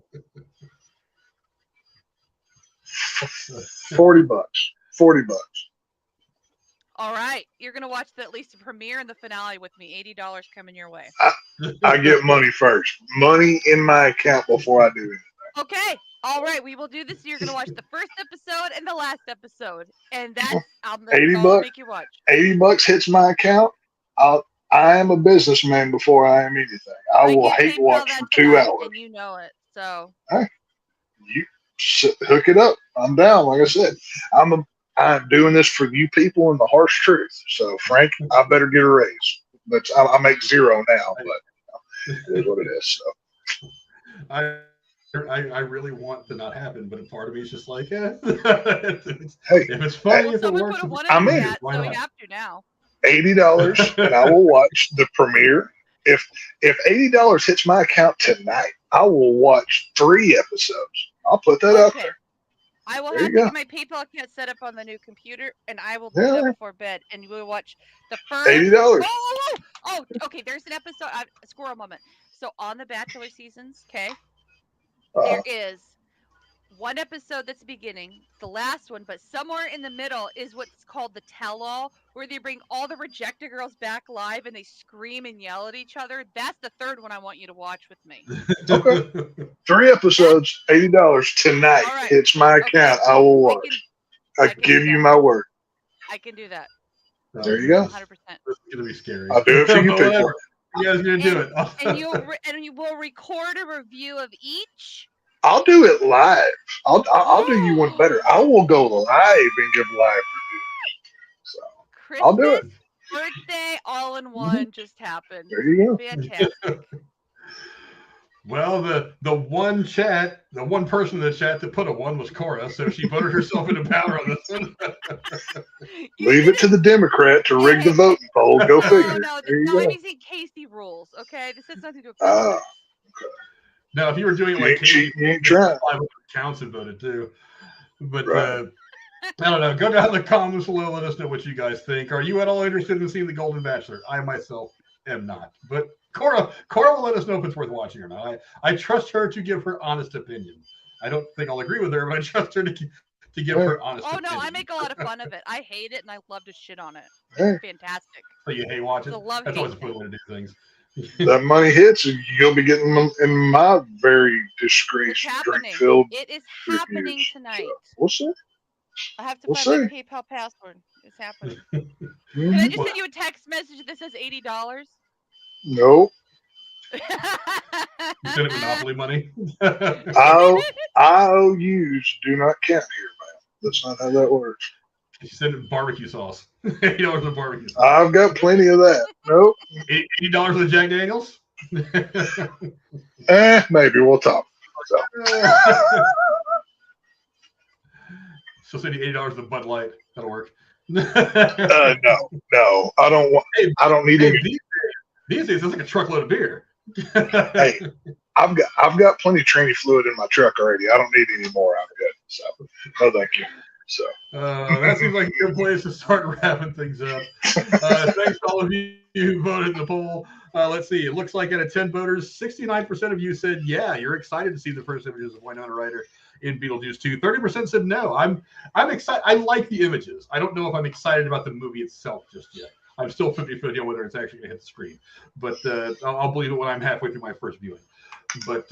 40 bucks. 40 bucks. All right, you're gonna watch at least the premiere and the finale with me. $80 coming your way. I get money first. Money in my account before I do anything. Okay. All right, we will do this. You're gonna watch the first episode and the last episode, and that's $80 make you watch. $80 hits my account. I am a businessman before I am anything. I will hate watch for 2 hours. And you know it. So hey, you hook it up. I'm down. Like I said, I'm doing this for you people and the harsh truth. So Frank, I better get a raise. But I make 0 now, but it is what it is. So I really want to not happen, but a part of me is just like, if it's if funny, it works, I'm in. So we have to now. $80, and I will watch the premiere. If $80 hits my account tonight, I will watch 3 episodes. I'll put that out there. I will have to get my PayPal account set up on the new computer, and I will do that before bed. And we'll watch the first $80. Oh, okay. There's an episode. Squirrel moment. So on the Bachelor seasons, okay, there is 1 episode that's the beginning, the last one, but somewhere in the middle is what's called the tell-all, where they bring all the rejected girls back live and they scream and yell at each other. That's the 3rd one I want you to watch with me. Okay. 3 episodes, $80 tonight. Right. It's my account. I will watch. I give you my word. I can do that. There you go. 100%. This is gonna be scary. I'll do it for you people. You guys are gonna do it. and you will record a review of each. I'll do it live. I'll do you one better. I will go live and give live reviews. So Christmas, I'll do it. Birthday, all in one just happened. There you go. Fantastic. Well, the one person in the chat that put a 1 was Cora, so she voted herself into power on this one. Leave it to the Democrat to rig the voting poll. Go figure. No, anything Casey rules. Okay, this has nothing to do with. Okay. Now, if you were doing it like Casey, you ain't trying. 500 counts and voted too, but I don't know. Go down in the comments below. Let us know what you guys think. Are you at all interested in seeing The Golden Bachelor? I myself am not, but Cora will let us know if it's worth watching or not. I trust her to give her honest opinion. I don't think I'll agree with her, but I trust her to give her honest opinion. Oh, no, I make a lot of fun of it. I hate it, and I love to shit on it. It's fantastic. So you hate watching? That's always a fun way to do things. That money hits, and you'll be getting in my very discreet, drink-filled It is happening tonight. So, we'll see. I have to find my PayPal password. It's happening. Can I just send you a text message that says $80? No. You send it Monopoly money? IOUs do not count here, man. That's not how that works. You send it barbecue sauce. $80 of barbecue sauce. I've got plenty of that. Nope. $80 of Jack Daniels? Maybe. We'll talk. So. She'll send you $80 of Bud Light. That'll work. No. I don't want. I don't need any. These days, it's like a truckload of beer. Hey, I've got plenty of tranny fluid in my truck already. I don't need any more. I'm good. So, no, thank you. So that seems like a good place to start wrapping things up. Thanks to all of you who voted in the poll. Let's see. It looks like out of 10 voters, 69% of you said, yeah, you're excited to see the first images of Winona Ryder in Beetlejuice 2. 30% said no. I'm excited. I like the images. I don't know if I'm excited about the movie itself just yet. I'm still 50-50 on whether it's actually going to hit the screen. But I'll believe it when I'm halfway through my first viewing. But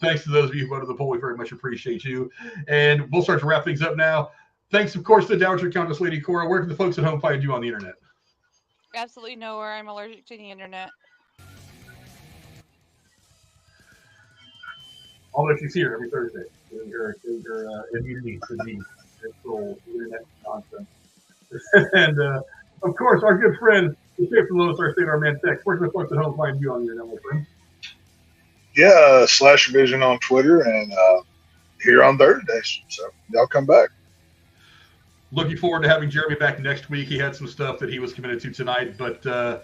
thanks to those of you who voted the poll. We very much appreciate you. And we'll start to wrap things up now. Thanks, of course, to the Dowager Countess Lady Cora. Where can the folks at home find you on the internet? Absolutely nowhere. I'm allergic to the internet. Although she's here every Thursday in her immunity to the actual internet nonsense. And of course, our good friend, the Shape from Lois, our state, our man Tex. Where can the folks at home find you on the internet, my friend? Yeah, /Vision on Twitter and here on Thursdays. So y'all come back. Looking forward to having Jeremy back next week. He had some stuff that he was committed to tonight, but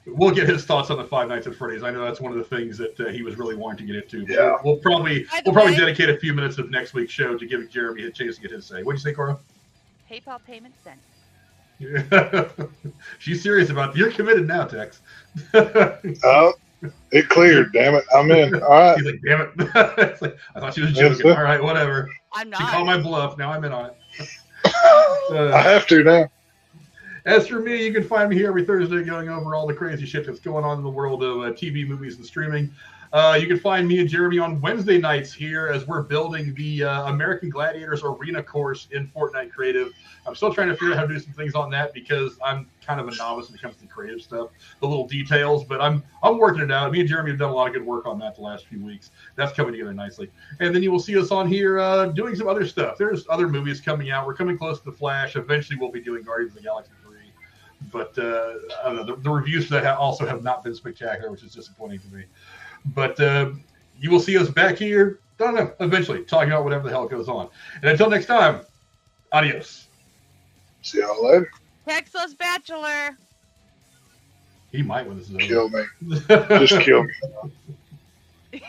we'll get his thoughts on the Five Nights at Freddy's. I know that's one of the things that he was really wanting to get into. But Yeah. we'll probably dedicate a few minutes of next week's show to give Jeremy a chance to get his say. What'd you say, Cora? PayPal payment sent. She's serious about it. You're committed now, Tex. Oh, it cleared. Damn it, I'm in. All right. He's like, damn it. It's like, I thought she was joking. All right, whatever. I'm not. She called my bluff. Now I'm in on it. I have to now. As for me, you can find me here every Thursday going over all the crazy shit that's going on in the world of TV, movies, and streaming. You can find me and Jeremy on Wednesday nights here as we're building the American Gladiators Arena course in Fortnite Creative. I'm still trying to figure out how to do some things on that because I'm kind of a novice when it comes to creative stuff, the little details, but I'm working it out. Me and Jeremy have done a lot of good work on that the last few weeks. That's coming together nicely. And then you will see us on here doing some other stuff. There's other movies coming out. We're coming close to The Flash. Eventually we'll be doing Guardians of the Galaxy 3. But I don't know, the reviews for that also have not been spectacular, which is disappointing to me. But you will see us back here, I don't know, eventually, talking about whatever the hell goes on. And until next time, adios. See y'all later. Texas Bachelor. He might when this is over. Kill me. Just kill me.